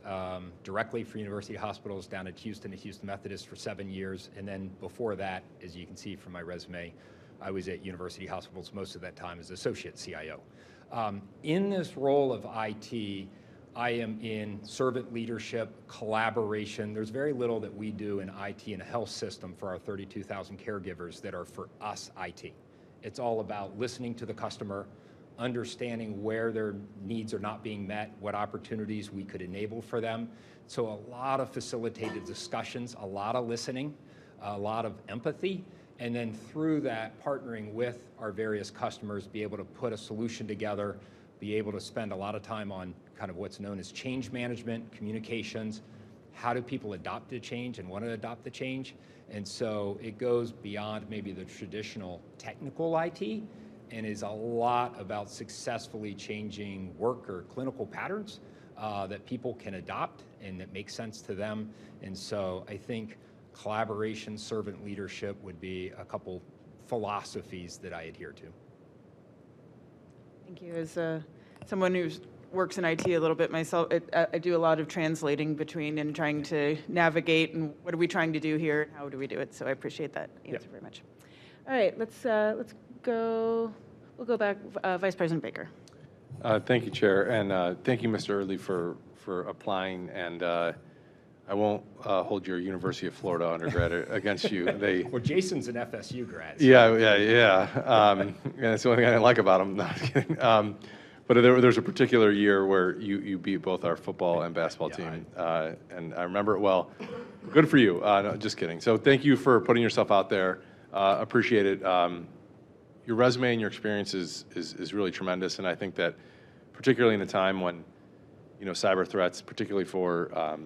directly for University Hospitals down at Houston Methodist for 7 years. And then before that, as you can see from my resume, I was at University Hospitals most of that time as associate CIO. In this role of IT, I am in servant leadership, collaboration. There's very little that we do in IT and a health system for our 32,000 caregivers that are for us IT. It's all about listening to the customer, understanding where their needs are not being met, what opportunities we could enable for them. So a lot of facilitated discussions, a lot of listening, a lot of empathy, and then through that, partnering with our various customers, be able to put a solution together, be able to spend a lot of time on kind of what's known as change management, communications. How do people adopt the change and want to adopt the change? And so it goes beyond maybe the traditional technical IT and is a lot about successfully changing work or clinical patterns that people can adopt and that make sense to them. And so I think collaboration, servant leadership would be a couple philosophies that I adhere to. Thank you. As someone who works in IT a little bit myself, I do a lot of translating between and trying to navigate and what are we trying to do here and how do we do it. So I appreciate that answer very much. All right, let's go. We'll go back. Vice President Baker. Thank you, Chair, and thank you, Mr. Early, for applying. And I won't hold your University of Florida undergrad against you. Well, Jason's an FSU grad. So. Yeah. And that's the only thing I didn't like about him. No, I'm kidding. But there's a particular year where you beat both our football and basketball team, and I remember it well. Good for you. No, just kidding. So thank you for putting yourself out there. Appreciate it. Your resume and your experience is really tremendous, and I think that particularly in a time when, cyber threats, particularly for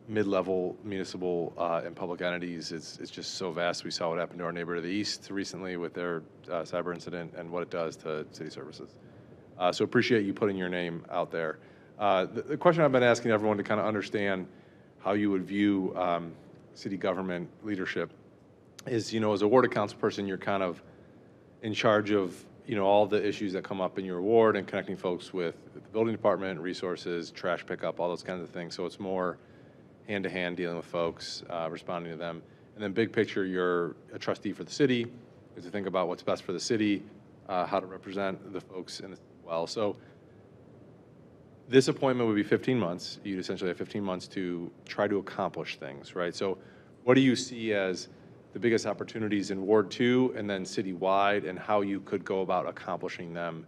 mid-level municipal and public entities, it's just so vast. We saw what happened to our neighbor to the east recently with their cyber incident and what it does to city services. So appreciate you putting your name out there. The question I've been asking everyone to kind of understand how you would view city government leadership is, as a ward council person, you're kind of in charge of, all the issues that come up in your ward and connecting folks with the building department, resources, trash pickup, all those kinds of things. So it's more hand-to-hand dealing with folks, responding to them. And then big picture, you're a trustee for the city, is to think about what's best for the city, how to represent the folks in the city well. So this appointment would be 15 months. You'd essentially have 15 months to try to accomplish things, right? So what do you see as the biggest opportunities in Ward 2 and then citywide, and how you could go about accomplishing them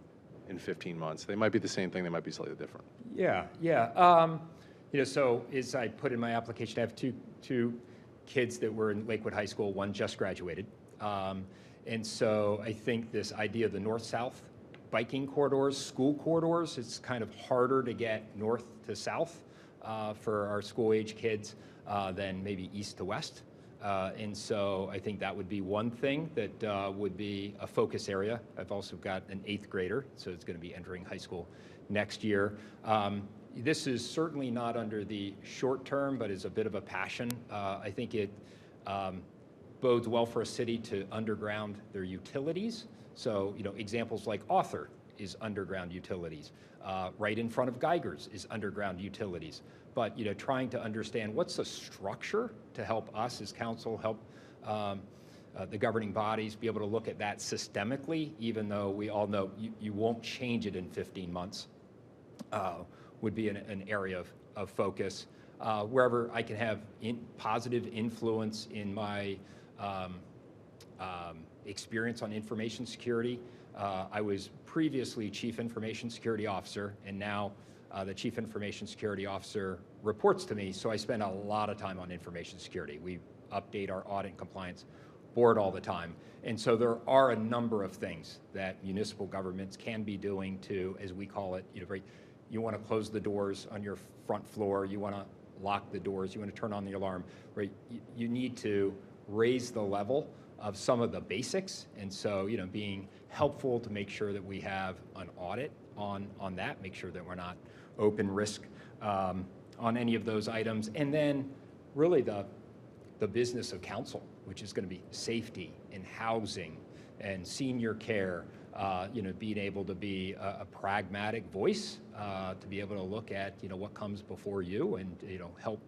in 15 months? They might be the same thing, they might be slightly different. Yeah. So as I put in my application, I have two kids that were in Lakewood High School. One just graduated. And so I think this idea of the north-south biking corridors, school corridors, it's kind of harder to get north to south for our school-age kids than maybe east to west. And so I think that would be one thing that would be a focus area. I've also got an 8th grader, so it's going to be entering high school next year. This is certainly not under the short term, but is a bit of a passion. I think it bodes well for a city to underground their utilities. So, examples like Author is underground utilities. Right in front of Geiger's is underground utilities. But, trying to understand what's the structure to help us as council, help the governing bodies be able to look at that systemically, even though we all know you won't change it in 15 months. Would be an area of focus. Wherever I can have positive influence in my experience on information security. I was previously Chief Information Security Officer, and now the Chief Information Security Officer reports to me, so I spend a lot of time on information security. We update our audit and compliance board all the time. And so there are a number of things that municipal governments can be doing to, as we call it, you want to close the doors on your front floor, you want to lock the doors, you want to turn on the alarm, right? You need to raise the level of some of the basics. And so, being helpful to make sure that we have an audit on that, make sure that we're not open risk on any of those items. And then really the business of council, which is going to be safety and housing and senior care, being able to be a pragmatic voice, to be able to look at, what comes before you and, help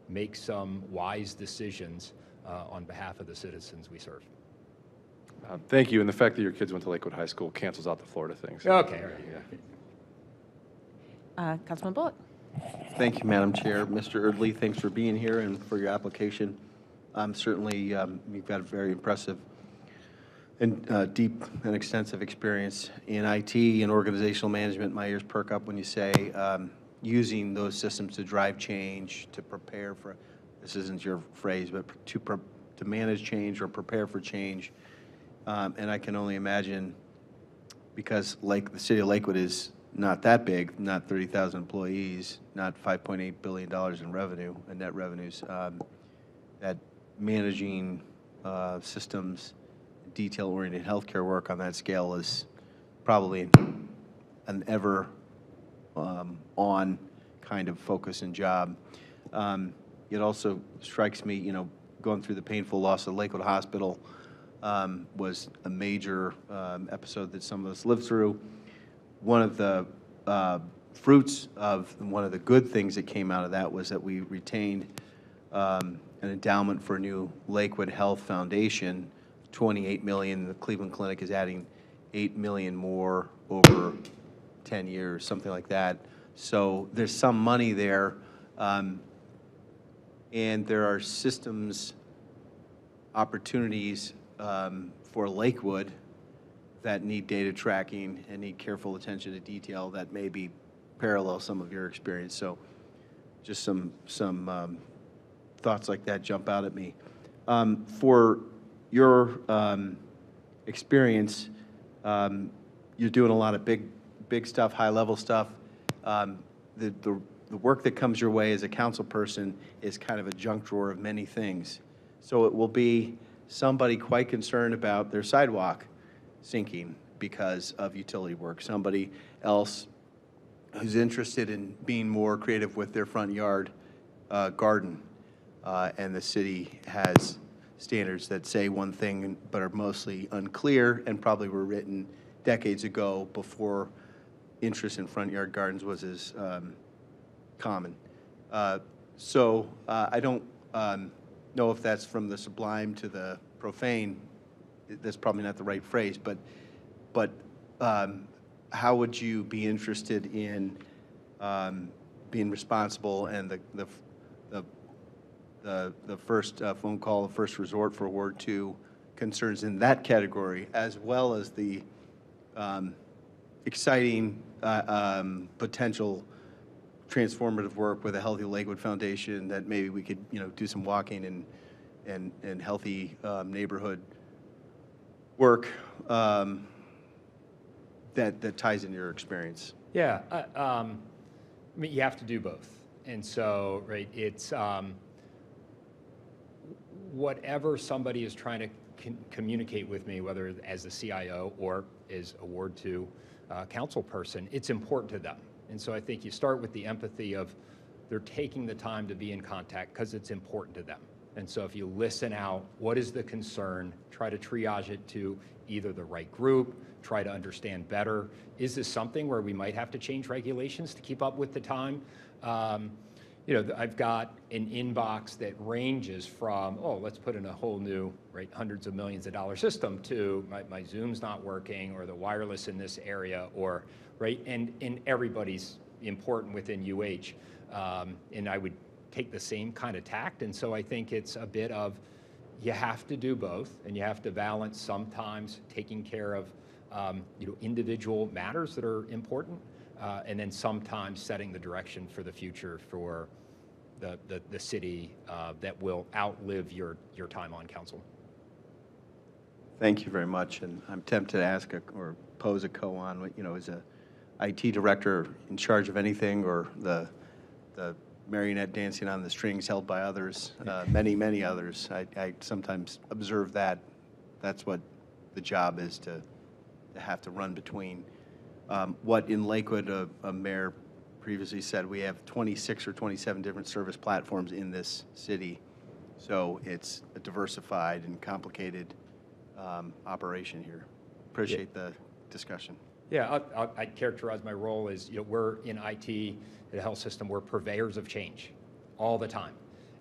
make some wise decisions on behalf of the citizens we serve. Thank you. And the fact that your kids went to Lakewood High School cancels out the Florida thing. So, Okay, all right. Yeah. Councilman Bullock. Thank you, Madam Chair. Mr. Erdley, thanks for being here and for your application. Certainly, you've got a very impressive and deep and extensive experience in IT and organizational management. My ears perk up when you say using those systems to drive change, to prepare for, this isn't your phrase, but to manage change or prepare for change. And I can only imagine, because the city of Lakewood is not that big, not 30,000 employees, not $5.8 billion in revenue and net revenues, that managing systems, detail-oriented healthcare work on that scale is probably an ever on kind of focus and job. It also strikes me, going through the painful loss of Lakewood Hospital was a major episode that some of us lived through. One of the fruits of one of the good things that came out of that was that we retained an endowment for a new Lakewood Health Foundation, $28 million. The Cleveland Clinic is adding $8 million more over 10 years, something like that. So there's some money there, and there are systems opportunities for Lakewood that need data tracking and need careful attention to detail that maybe parallel some of your experience. So just some thoughts like that jump out at me. For your experience, you're doing a lot of big stuff, high-level stuff. The work that comes your way as a council person is kind of a junk drawer of many things. So it will be somebody quite concerned about their sidewalk sinking because of utility work, somebody else who's interested in being more creative with their front yard garden, and the city has standards that say one thing but are mostly unclear and probably were written decades ago before interest in front yard gardens was as common. So I don't know if that's from the sublime to the profane. That's probably not the right phrase, but how would you be interested in being responsible and the first phone call, the first resort for Ward 2 concerns in that category, as well as the exciting potential transformative work with a Healthy Lakewood Foundation that maybe we could do some walking and healthy neighborhood work that ties into your experience? Yeah, I mean, you have to do both. And so, right, it's whatever somebody is trying to communicate with me, whether as the CIO or as a Ward 2 council person, it's important to them. And so I think you start with the empathy of they're taking the time to be in contact because it's important to them. And so if you listen out, what is the concern, try to triage it to either the right group, try to understand better. Is this something where we might have to change regulations to keep up with the time? I've got an inbox that ranges from, let's put in a whole new, right, hundreds of millions of dollar system to my Zoom's not working or the wireless in this area or, right, and everybody's important within UH. And I would take the same kind of tact. And so I think it's a bit of, you have to do both and you have to balance sometimes taking care of, individual matters that are important. And then sometimes setting the direction for the future for the city that will outlive your time on council. Thank you very much. And I'm tempted to ask or pose a co-on, is a IT director in charge of anything, or the marionette dancing on the strings held by others, many others. I sometimes observe that. That's what the job is, to have to run between. What in Lakewood, a mayor previously said, we have 26 or 27 different service platforms in this city. So it's a diversified and complicated operation here. Appreciate the discussion. Yeah, I'd characterize my role as, we're in IT, the health system, we're purveyors of change all the time.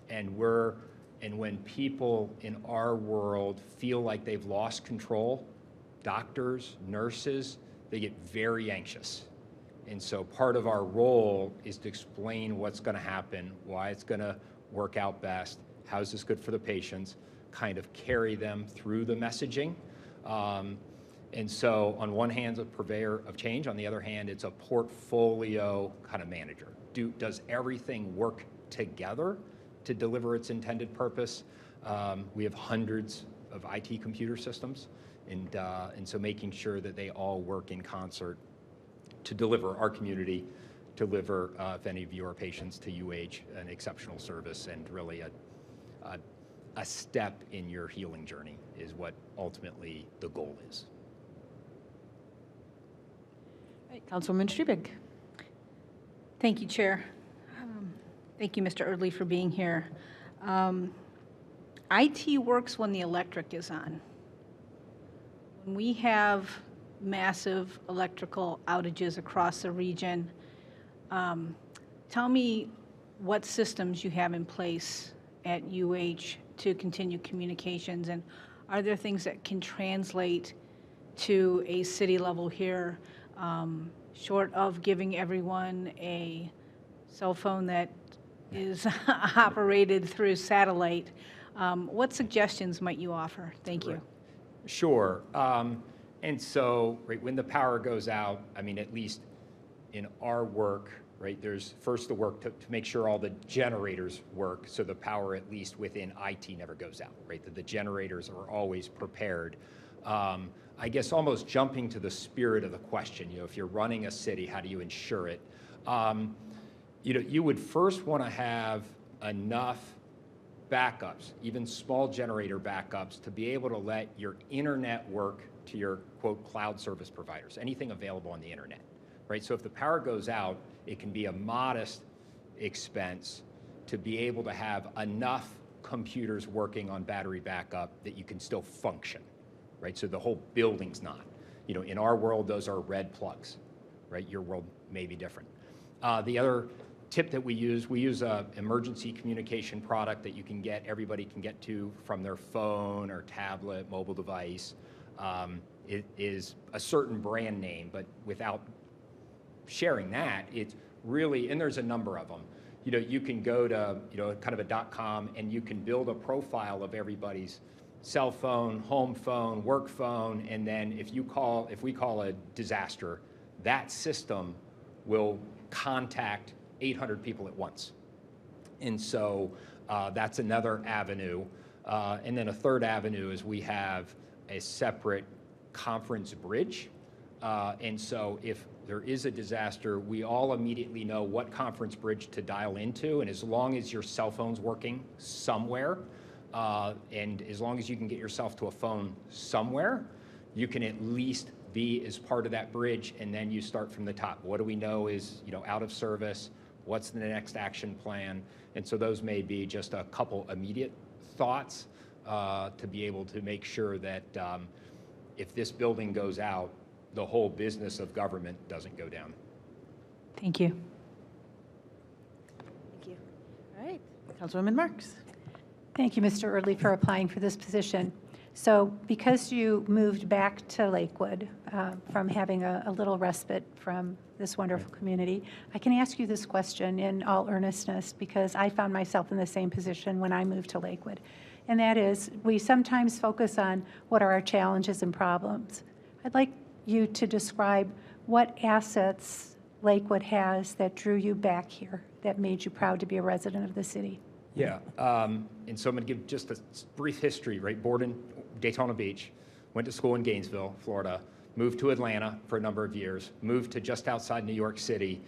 And when people in our world feel like they've lost control, doctors, nurses, they get very anxious. And so part of our role is to explain what's going to happen, why it's going to work out best, how is this good for the patients, kind of carry them through the messaging. And so on one hand, a purveyor of change. On the other hand, it's a portfolio kind of manager. Does everything work together to deliver its intended purpose? We have hundreds of IT computer systems, and so making sure that they all work in concert to deliver our community, deliver, if any of you are patients, to UH, an exceptional service and really a step in your healing journey is what ultimately the goal is. Councilwoman Strubig. Thank you, Chair. Thank you, Mr. Erdley, for being here. IT works when the electric is on. When we have massive electrical outages across the region, tell me what systems you have in place at UH to continue communications, and are there things that can translate to a city level here, short of giving everyone a cell phone that is operated through satellite? What suggestions might you offer? Thank you. Sure. And so, right, when the power goes out, I mean, at least in our work, right, there's first the work to make sure all the generators work, so the power, at least within IT, never goes out, right? That the generators are always prepared. I guess almost jumping to the spirit of the question, if you're running a city, how do you ensure it? You would first want to have enough backups, even small generator backups, to be able to let your internet work to your, quote, cloud service providers, anything available on the internet, right? So if the power goes out, it can be a modest expense to be able to have enough computers working on battery backup that you can still function, right? So the whole building's not. In our world, those are red plugs, right? Your world may be different. The other tip that we use an emergency communication product that everybody can get to from their phone or tablet, mobile device. It is a certain brand name, but without sharing that, it's really, and there's a number of them. You can go to, kind of a .com, and you can build a profile of everybody's cell phone, home phone, work phone, and then if we call a disaster, that system will contact 800 people at once. And so that's another avenue. And then a third avenue is we have a separate conference bridge. And so if there is a disaster, we all immediately know what conference bridge to dial into. And as long as your cell phone's working somewhere, and as long as you can get yourself to a phone somewhere, you can at least be as part of that bridge, and then you start from the top. What do we know is, out of service? What's the next action plan? And so those may be just a couple immediate thoughts to be able to make sure that if this building goes out, the whole business of government doesn't go down. Thank you. Thank you. All right, Councilwoman Marks. Thank you, Mr. Erdley, for applying for this position. So because you moved back to Lakewood from having a little respite from this wonderful community, I can ask you this question in all earnestness, because I found myself in the same position when I moved to Lakewood. And that is, we sometimes focus on what are our challenges and problems. I'd like you to describe what assets Lakewood has that drew you back here, that made you proud to be a resident of the city. Yeah, and so I'm going to give just a brief history, right? Born in Daytona Beach, went to school in Gainesville, Florida, moved to Atlanta for a number of years, moved to just outside New York City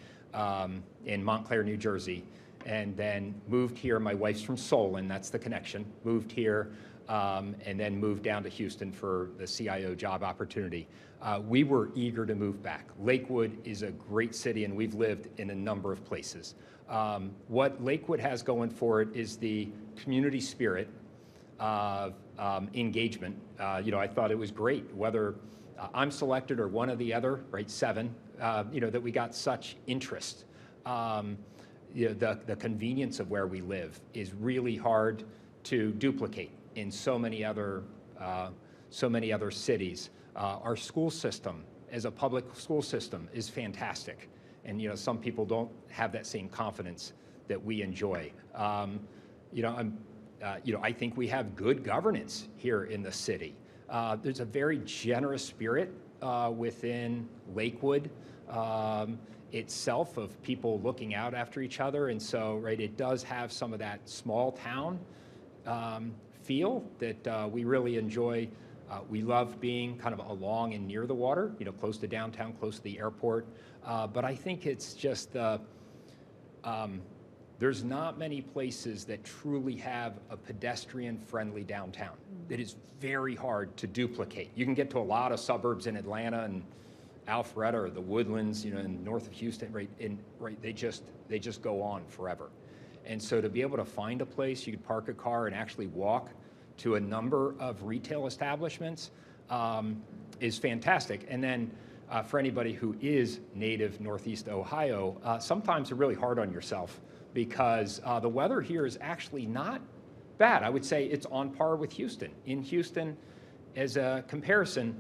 in Montclair, New Jersey, and then moved here. My wife's from Solon, that's the connection. Moved here, and then moved down to Houston for the CIO job opportunity. We were eager to move back. Lakewood is a great city, and we've lived in a number of places. What Lakewood has going for it is the community spirit of engagement. I thought it was great, whether I'm selected or one of the other, right, 7, that we got such interest. The convenience of where we live is really hard to duplicate in so many other cities. Our school system, as a public school system, is fantastic, and some people don't have that same confidence that we enjoy. I think we have good governance here in the city. There's a very generous spirit within Lakewood itself of people looking out after each other, and so it does have some of that small town feel that we really enjoy. We love being kind of along and near the water, close to downtown, close to the airport. But I think it's just there's not many places that truly have a pedestrian-friendly downtown. It is very hard to duplicate. You can get to a lot of suburbs in Atlanta and Alpharetta or the Woodlands, in north of Houston, they just go on forever. And so to be able to find a place you could park a car and actually walk to a number of retail establishments is fantastic. And then for anybody who is native Northeast Ohio, sometimes you're really hard on yourself because the weather here is actually not bad. I would say it's on par with Houston. In Houston, as a comparison,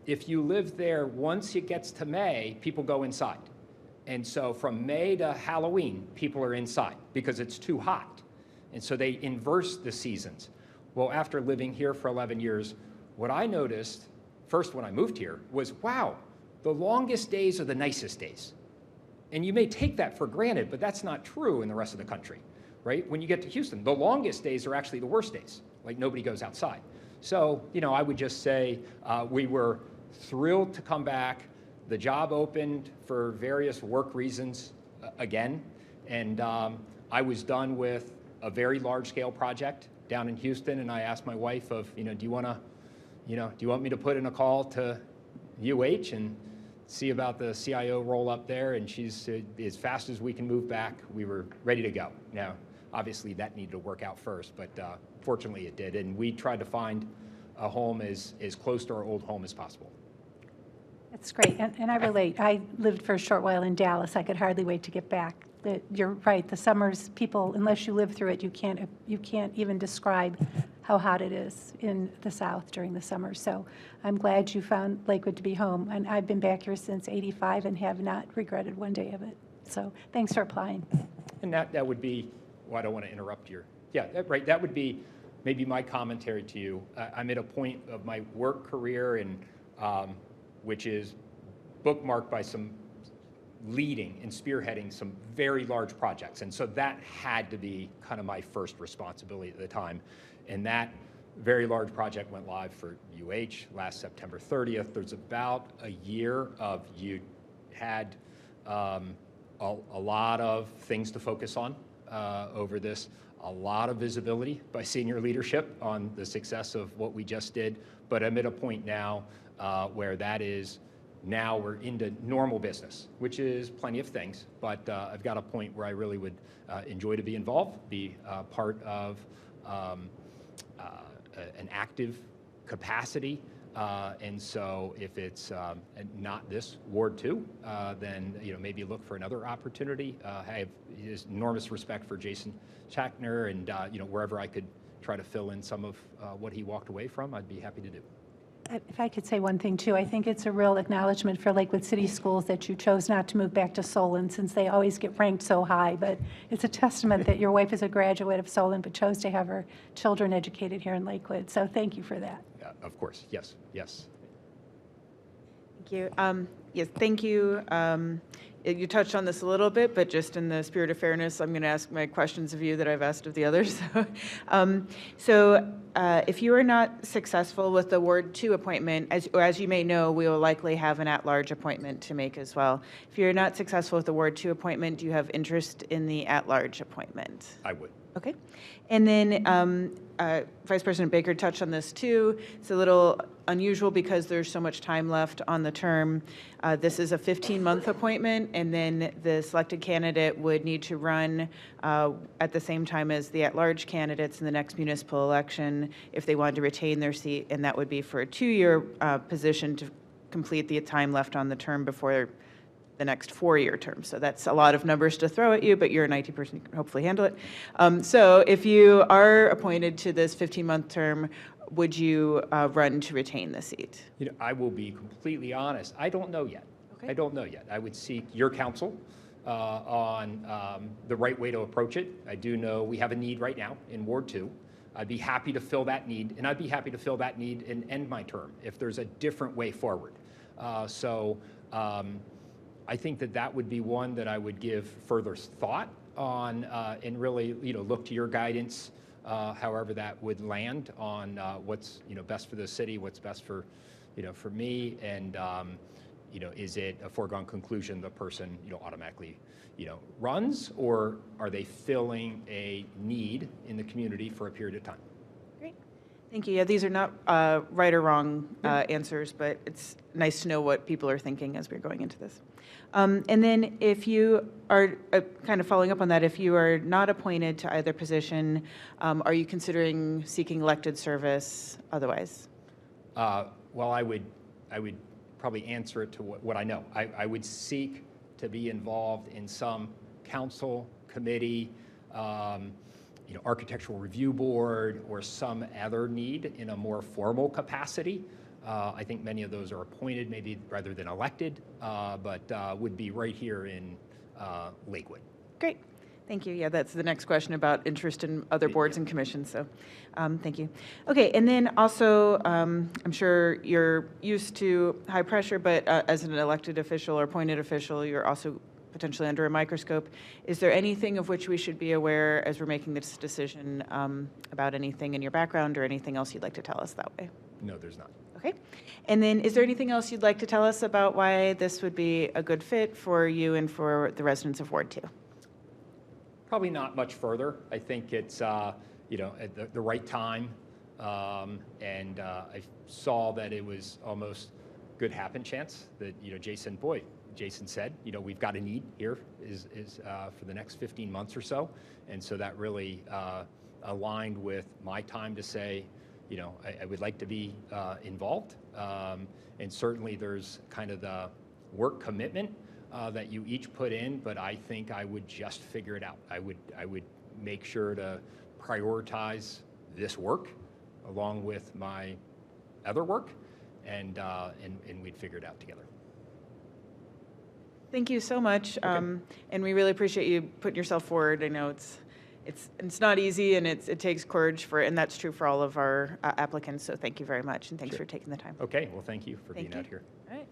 if you live there, once it gets to May, people go inside. And so from May to Halloween, people are inside because it's too hot. And so they inverse the seasons. Well, after living here for 11 years, what I noticed, first when I moved here, was, wow, the longest days are the nicest days. And you may take that for granted, but that's not true in the rest of the country, right? When you get to Houston, the longest days are actually the worst days. Like nobody goes outside. So, I would just say we were thrilled to come back. The job opened for various work reasons again, and I was done with a very large-scale project down in Houston, and I asked my wife, do you want me to put in a call to UH and see about the CIO role up there? And she said, as fast as we can move back, we were ready to go. Now, obviously, that needed to work out first, but fortunately, it did, and we tried to find a home as close to our old home as possible. That's great, and I relate. I lived for a short while in Dallas. I could hardly wait to get back. You're right, the summers, people, unless you live through it, you can't even describe how hot it is in the South during the summer. So I'm glad you found Lakewood to be home, and I've been back here since '85 and have not regretted one day of it. So thanks for applying. And that would be, well, I don't want to interrupt your, that would be maybe my commentary to you. I'm at a point of my work career and which is bookmarked by some leading and spearheading some very large projects. And so that had to be kind of my first responsibility at the time. And that very large project went live for UH last September 30th. There's about a year of you had a lot of things to focus on over this, a lot of visibility by senior leadership on the success of what we just did. But I'm at a point now where that is, now we're into normal business, which is plenty of things, but I've got a point where I really would enjoy to be involved, be part of an active capacity, and so if it's not this Ward 2, then maybe look for another opportunity. I have enormous respect for Jason Schachtner, and wherever I could try to fill in some of what he walked away from, I'd be happy to do. If I could say one thing, too, I think it's a real acknowledgement for Lakewood City Schools that you chose not to move back to Solon, since they always get ranked so high. But it's a testament that your wife is a graduate of Solon, but chose to have her children educated here in Lakewood. So thank you for that. Of course, yes. Thank you. Yes, thank you. You touched on this a little bit, but just in the spirit of fairness, I'm going to ask my questions of you that I've asked of the others. if you are not successful with the Ward 2 appointment, as you may know, we will likely have an at-large appointment to make as well. If you're not successful with the Ward 2 appointment, do you have interest in the at-large appointment? I would. Okay. And then Vice President Baker touched on this too. It's a little unusual because there's so much time left on the term. This is a 15-month appointment, and then the selected candidate would need to run at the same time as the at-large candidates in the next municipal election if they wanted to retain their seat, and that would be for a 2-year position to complete the time left on the term before the next 4-year term. So that's a lot of numbers to throw at you, but you're an IT person, you can hopefully handle it. So if you are appointed to this 15-month term, would you run to retain the seat? You know, I will be completely honest. I don't know yet. Okay. I don't know yet. I would seek your counsel on the right way to approach it. I do know we have a need right now in Ward 2. I'd be happy to fill that need, and I'd be happy to fill that need and end my term if there's a different way forward. I think that would be one that I would give further thought on and really, look to your guidance, however that would land on what's, best for the city, what's best for, for me, and, is it a foregone conclusion the person, automatically, runs, or are they filling a need in the community for a period of time? Great. Thank you. Yeah, these are not right or wrong answers, but it's nice to know what people are thinking as we're going into this. And then if you are, kind of following up on that, if you are not appointed to either position, are you considering seeking elected service otherwise? Well, I would probably answer it to what I know. I would seek to be involved in some council, committee, architectural review board, or some other need in a more formal capacity. I think many of those are appointed, maybe rather than elected, but would be right here in Lakewood. Great. Thank you. Yeah, that's the next question about interest in other boards and commissions, so thank you. Okay, and then also, I'm sure you're used to high pressure, but as an elected official or appointed official, you're also potentially under a microscope. Is there anything of which we should be aware as we're making this decision about anything in your background or anything else you'd like to tell us that way? No, there's not. Okay. And then is there anything else you'd like to tell us about why this would be a good fit for you and for the residents of Ward 2? Probably not much further. I think it's, at the right time. And I saw that it was almost good happen chance that, Jason said, we've got a need here is for the next 15 months or so. And so that really aligned with my time to say, I would like to be involved. And certainly there's kind of the work commitment that you each put in, but I think I would just figure it out. I would make sure to prioritize this work along with my other work, and we'd figure it out together. Thank you so much, Okay. And we really appreciate you putting yourself forward. I know it's not easy, and it takes courage and that's true for all of our applicants. So thank you very much, and thanks for taking the time. Okay, well, thank you for Thank being you. out here. All right.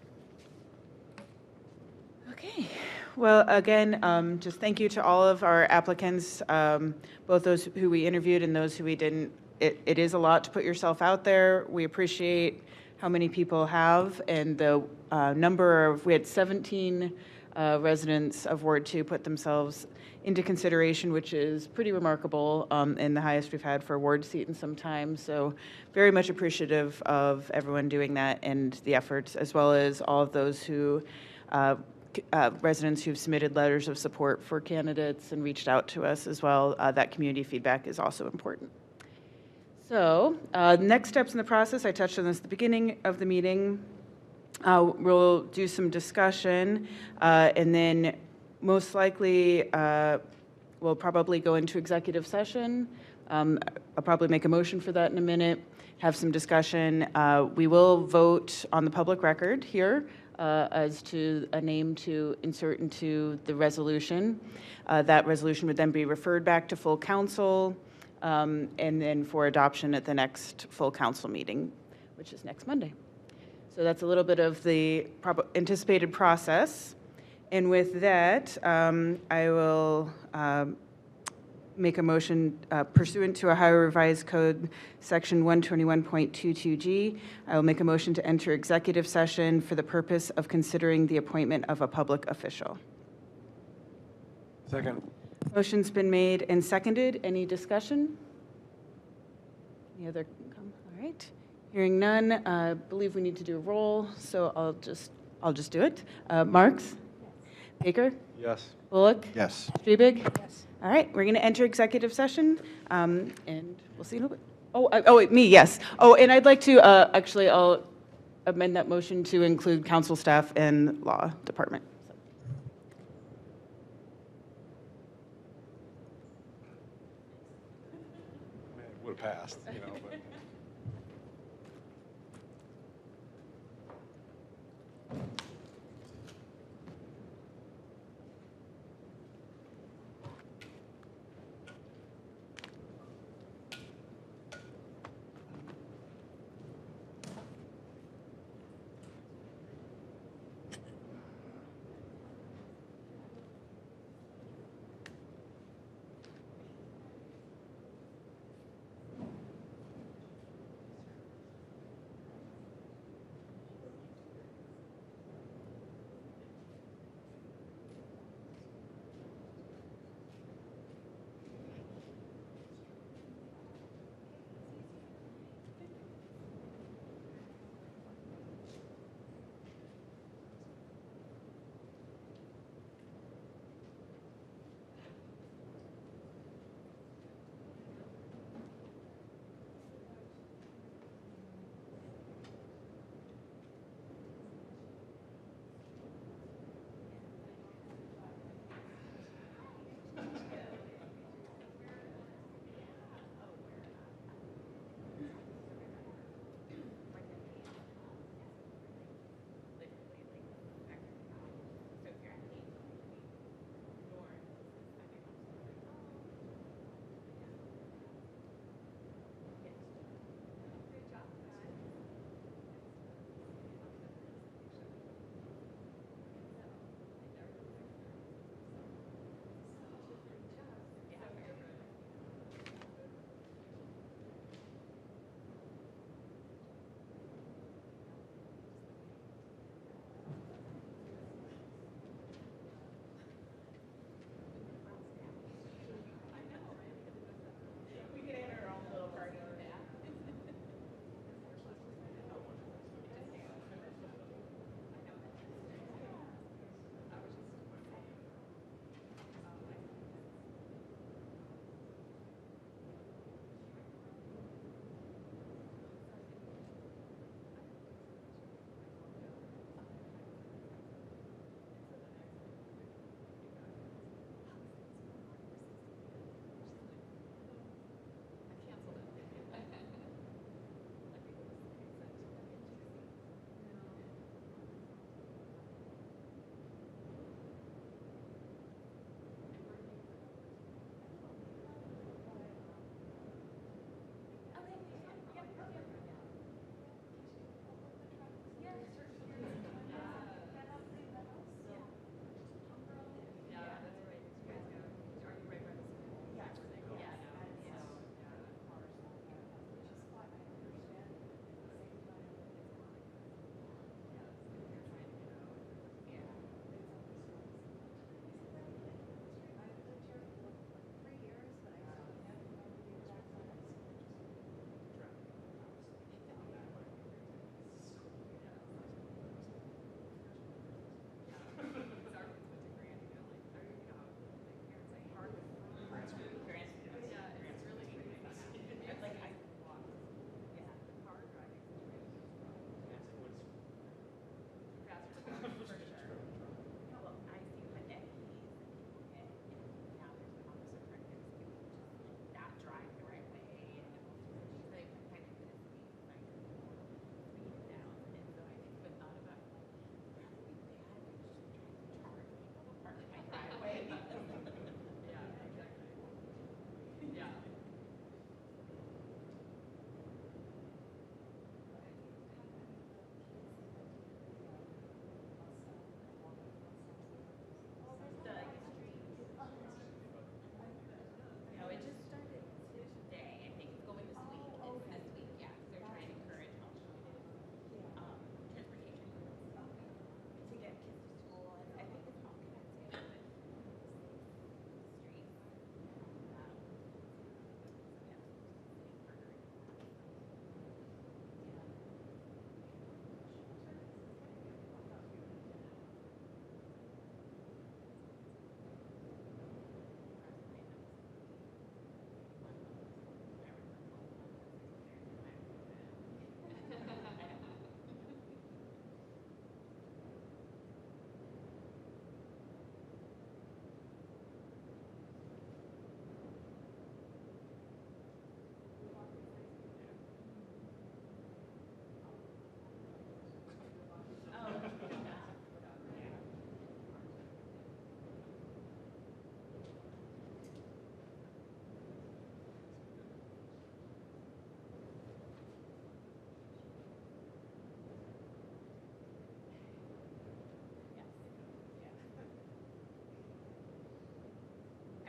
Okay. Well, again, just thank you to all of our applicants, both those who we interviewed and those who we didn't. It is a lot to put yourself out there. We appreciate how many people have, and the we had 17 residents of Ward 2 put themselves into consideration, which is pretty remarkable, and the highest we've had for a ward seat in some time. So very much appreciative of everyone doing that and the efforts, as well as all of those who residents who've submitted letters of support for candidates and reached out to us as well. That community feedback is also important. So next steps in the process, I touched on this at the beginning of the meeting. We'll do some discussion, and then most likely we'll probably go into executive session. I'll probably make a motion for that in a minute, have some discussion. We will vote on the public record here as to a name to insert into the resolution. That resolution would then be referred back to full council, and then for adoption at the next full council meeting, which is next Monday. So that's a little bit of the anticipated process. And with that, I will make a motion pursuant to Ohio Revised Code, Section 121.22G. I will make a motion to enter executive session for the purpose of considering the appointment of a public official. Second. Motion's been made and seconded. Any discussion? Any other? All right. Hearing none, I believe we need to do a roll, so I'll just do it. Marks? Baker? Yes. Bullock? Yes. Strebig? Yes. All right, we're going to enter executive session, and we'll see in a little bit. Wait, me, yes. Oh, and I'd like to, actually, I'll amend that motion to include council staff and law department. It would have passed, you know, but.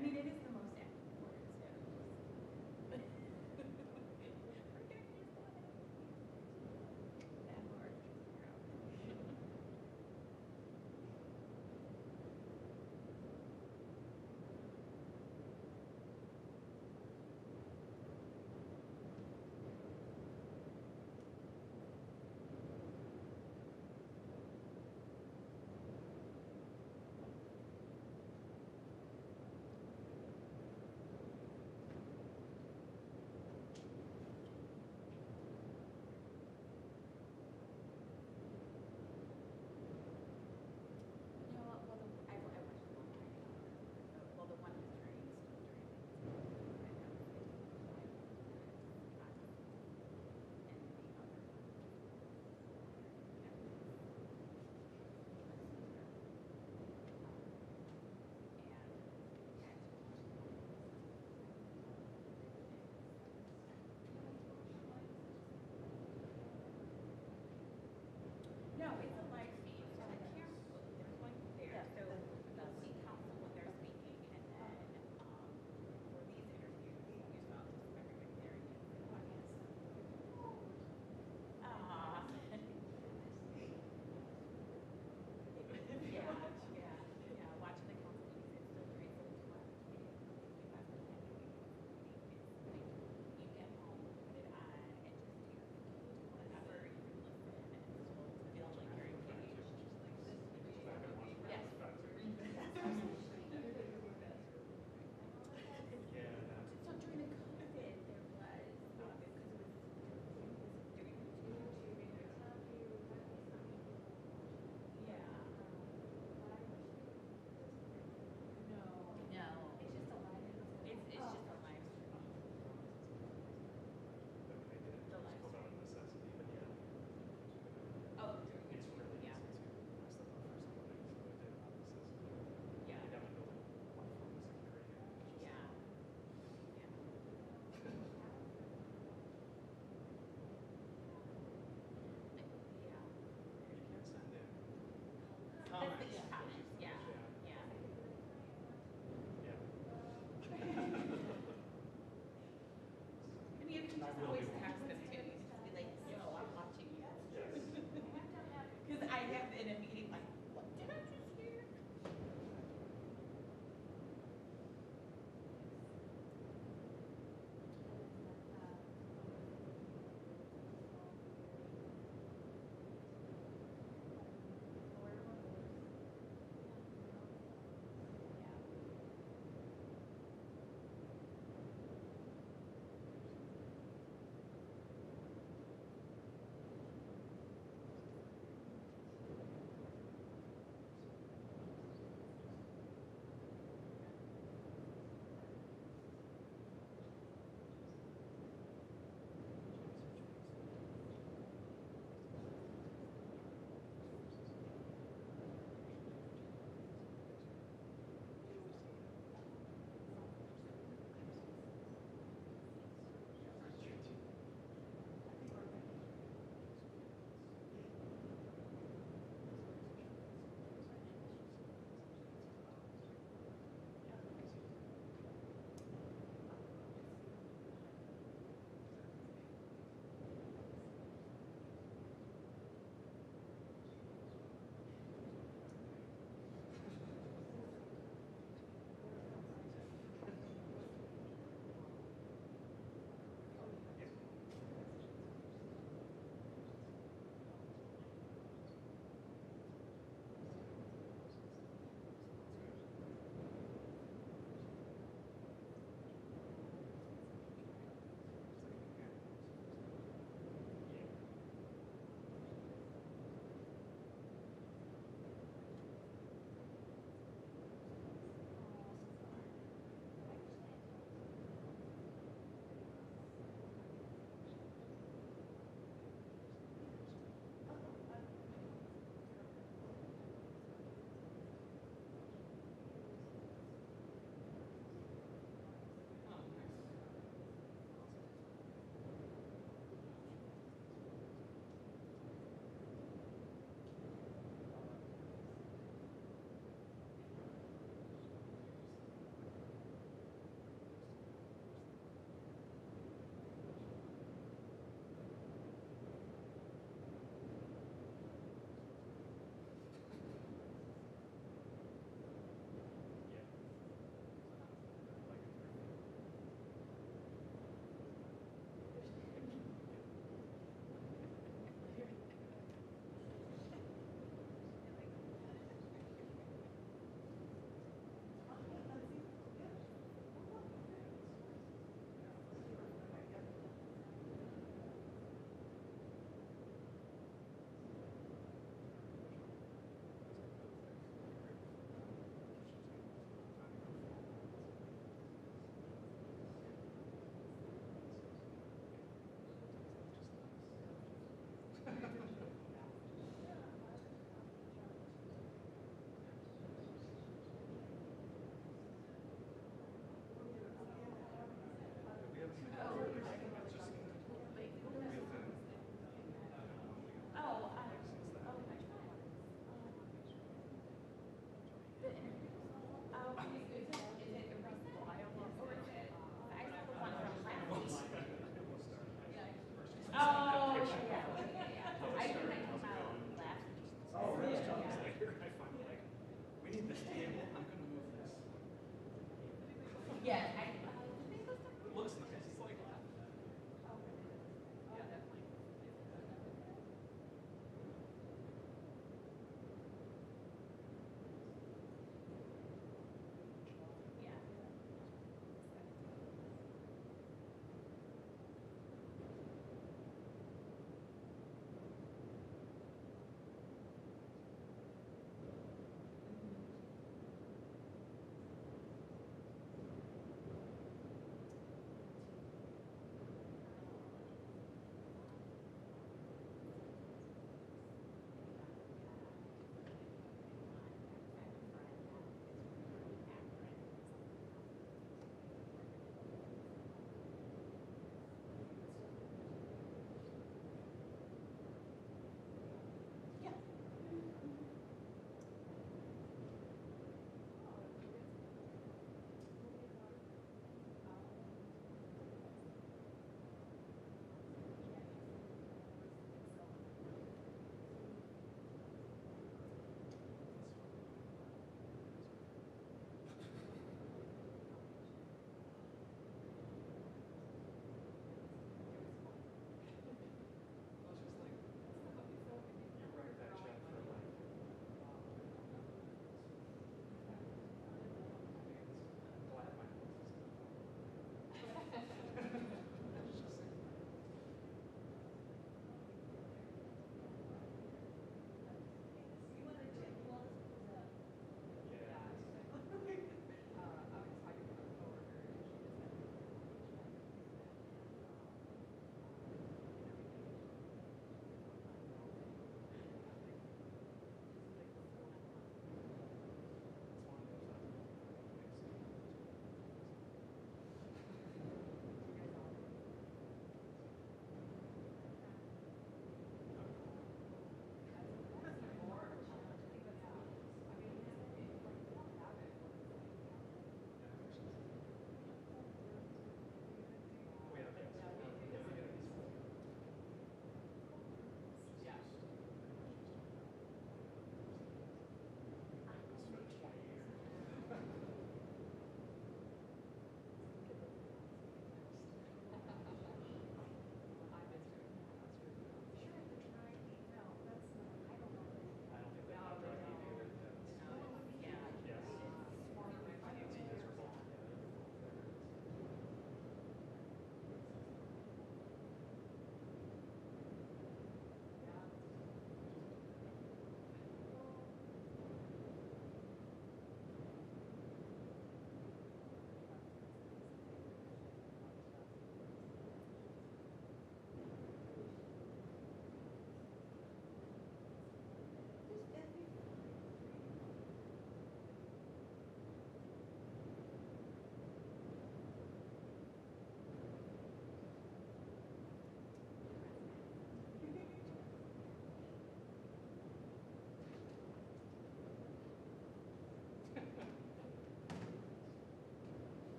mean, it is the most active word, so. That word. No, well, I watched the one. Well, the one who's turning is still turning. And the other one. No, it's a live feed, so the camera, there's one there, so they'll see council when they're speaking, and then, for these interviews, you saw just everybody there in the audience. Ah. Yeah, watching the council meetings, it's still very similar to what you guys are planning. You get home, put it on, and just do whatever, you can listen, and still feel like you're engaged. Yes. So during the COVID, there was, because it was doing yeah. No. It's just a live. It's just a live stream. The live stream. Oh, it's really yeah. Yeah. Yeah. Yeah. And you can just always text them too. You can just be like, yo, I'm watching you. Because I have in a meeting like, what did I just hear?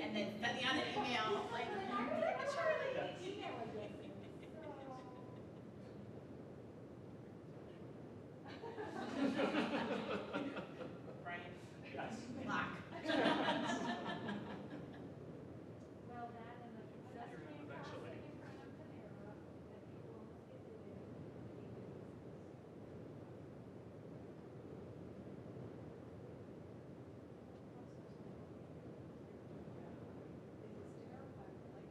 And then send me out an email, like, Charlie. Brian? Yes. Lock. Well, that and the pedestrian crossing in front of Panera that people almost get to do. It was terrifying.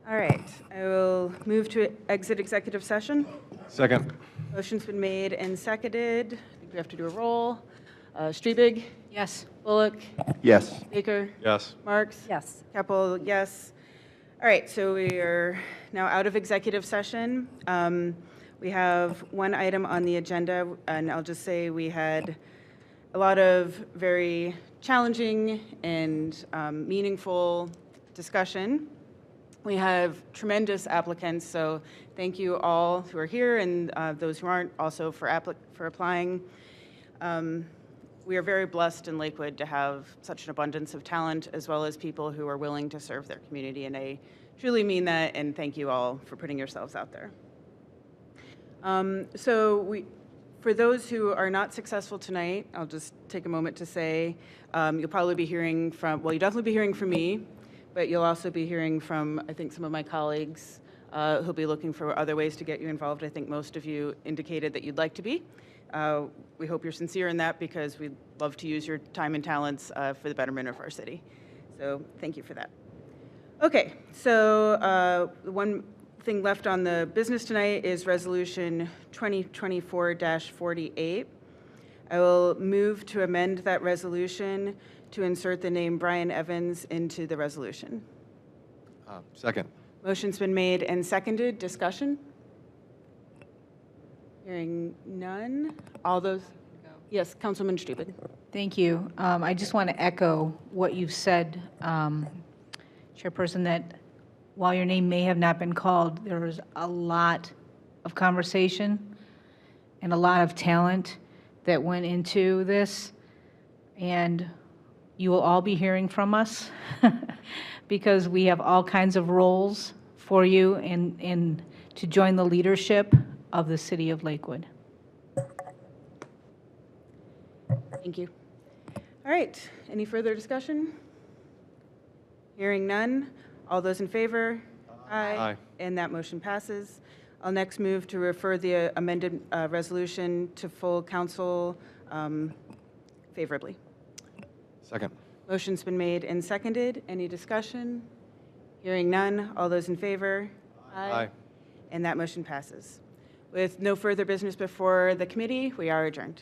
All right, I will move to exit executive session. Second. Motion's been made and seconded. I think we have to do a roll. Streebig, Yes. Bullock, Yes. Baker, Yes. Marks. Yes. Keppel, yes. All right, so we are now out of executive session. We have one item on the agenda, and I'll just say we had a lot of very challenging and meaningful discussion. We have tremendous applicants, so thank you all who are here and those who aren't also for applying. We are very blessed in Lakewood to have such an abundance of talent, as well as people who are willing to serve their community, and I truly mean that, and thank you all for putting yourselves out there. For those who are not successful tonight, I'll just take a moment to say you'll probably be hearing from, well, you'll definitely be hearing from me, but you'll also be hearing from, I think, some of my colleagues who'll be looking for other ways to get you involved. I think most of you indicated that you'd like to be. We hope you're sincere in that because we'd love to use your time and talents for the betterment of our city. So thank you for that. Okay, so one thing left on the business tonight is Resolution 2024-48. I will move to amend that resolution to insert the name Brian Evans into the resolution. Second. Motion's been made and seconded. Discussion? Hearing none. All those? Yes, Councilman Stupid. Thank you. I just want to echo what you've said, Chairperson, that while your name may have not been called, there was a lot of conversation and a lot of talent that went into this, and you will all be hearing from us because we have all kinds of roles for you and to join the leadership of the city of Lakewood. Thank you. All right, any further discussion? Hearing none. All those in favor? Aye. And that motion passes. I'll next move to refer the amended resolution to full council favorably. Second. Motion's been made and seconded. Any discussion? Hearing none. All those in favor? Aye. And that motion passes. With no further business before the committee, we are adjourned.